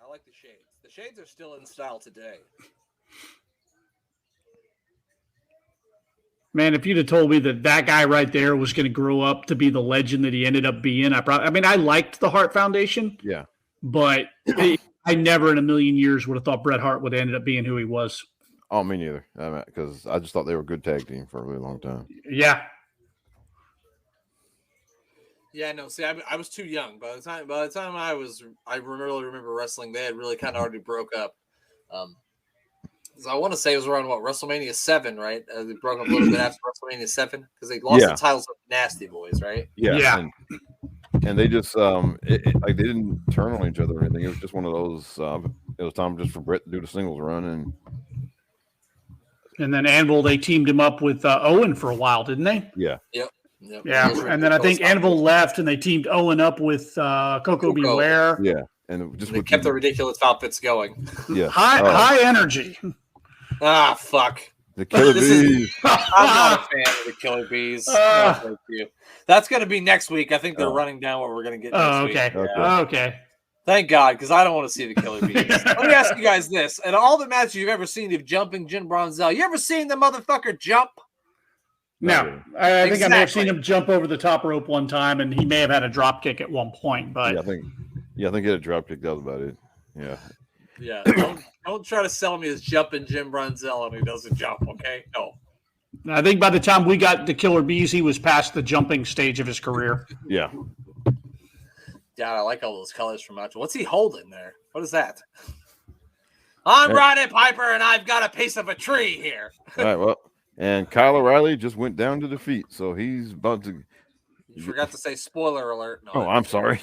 I like the shades. The shades are still in style today. Man, if you'd have told me that guy right there was going to grow up to be the legend that he ended up being, I liked the Hart Foundation, Yeah. but I never in a million years would have thought Bret Hart would have ended up being who he was. Oh, me neither. Because I just thought they were a good tag team for a really long time. Yeah. Yeah, no. See, I was too young by the time I really remember wrestling. They had really kind of already broke up. So I want to say it was around WrestleMania 7, right? They broke up a little bit after WrestleMania 7 because they lost the titles of Nasty Boys, right? Yeah. And they just like they didn't turn on each other or anything. It was just one of those. It was time just for Brett to do the singles run, and then Anvil, they teamed him up with Owen for a while, didn't they? Yeah. Yep. Yeah, and then I think Anvil left, and they teamed Owen up with Coco Beware. Yeah, and they kept the ridiculous outfits going. Yeah, high energy. Ah, fuck. The Killer Bees. I'm not a fan of the Killer Bees. No, thank you. That's going to be next week. I think they're running down what we're going to get next week. Okay. Thank God, because I don't want to see the Killer Bees. Let me ask you guys this. In all the matches you've ever seen of jumping Jim Bronzell, you ever seen the motherfucker jump? No. I think I may have seen him jump over the top rope one time, and he may have had a drop kick at one point. But I think he had a drop kick. That was about it. Yeah. Yeah, don't try to sell me as jumping Jim Brunzell and he doesn't jump, okay? No. I think by the time we got the Killer Bees, he was past the jumping stage of his career. Yeah. God, I like all those colors from Macho. What's he holding there? What is that? I'm Roddy Piper, and I've got a piece of a tree here. All right, well, and Kyle O'Reilly just went down to defeat, so he's about to... You forgot to say spoiler alert. No, I'm sorry.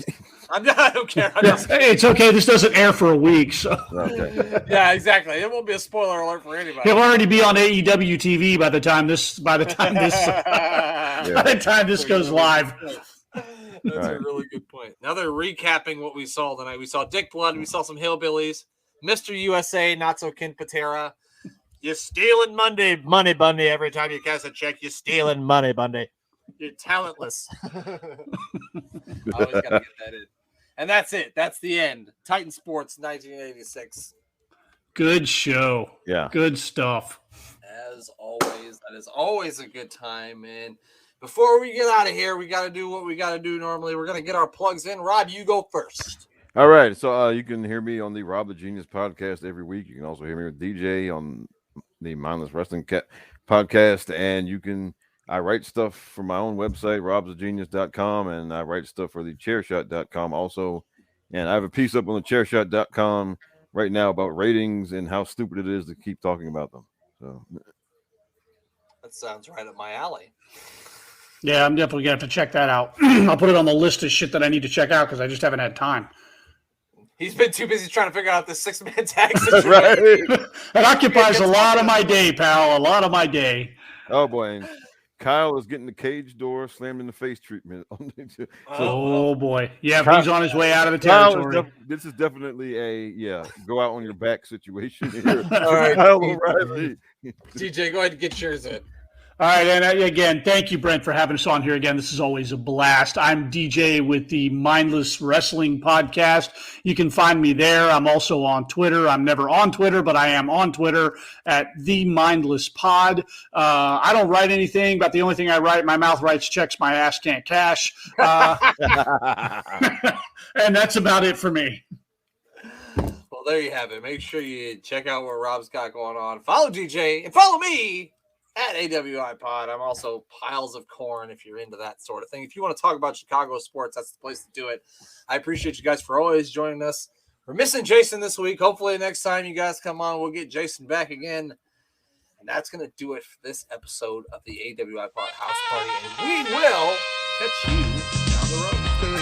I don't care. Hey, it's okay. This doesn't air for a week. So. Okay. Yeah, exactly. It won't be a spoiler alert for anybody. He'll already be on AEW TV by the time this goes live. That's a really good point. Now they're recapping what we saw tonight. We saw Dick Blood. We saw some hillbillies. Mr. USA, not so Ken Patera. You're stealing money, Bundy. Every time you cash a check, you're stealing money, Bundy. You're talentless. I always got to get that in. And that's it. That's the end. Titan Sports 1986. Good show. Yeah. Good stuff. As always, that is always a good time. And before we get out of here, we got to do what we got to do normally. We're going to get our plugs in. Rob, you go first. All right. So you can hear me on the Rob the Genius podcast every week. You can also hear me with DJ on the Mindless Wrestling podcast. And I write stuff for my own website, robsthegenius.com, and I write stuff for the chairshot.com also. And I have a piece up on the chairshot.com right now about ratings and how stupid it is to keep talking about them. So that sounds right up my alley. Yeah, I'm definitely going to have to check that out. I'll put it on the list of shit that I need to check out because I just haven't had time. He's been too busy trying to figure out this 6-man tag situation. Right. It occupies a lot of my day, pal. A lot of my day. Oh, boy. And Kyle is getting the cage door slammed in the face treatment. Oh boy. Yeah, he's on his way out of the territory. This is definitely a go out on your back situation here. All right. Kyle O'Reilly. DJ, go ahead and get yours in. All right, and again, thank you, Brent, for having us on here again. This is always a blast. I'm DJ with the Mindless Wrestling Podcast. You can find me there. I'm also on Twitter. I'm never on Twitter, but I am on Twitter at The Mindless Pod. I don't write anything, but the only thing I write, my mouth writes checks, my ass can't cash. And that's about it for me. Well, there you have it. Make sure you check out what Rob's got going on. Follow DJ and follow me at AWI Pod. I'm also Piles of Corn if you're into that sort of thing. If you want to talk about Chicago sports, that's the place to do it. I appreciate you guys for always joining us. We're missing Jason this week. Hopefully next time you guys come on, we'll get Jason back again. And that's going to do it for this episode of the AWI Pod House Party. And we will catch you down the road.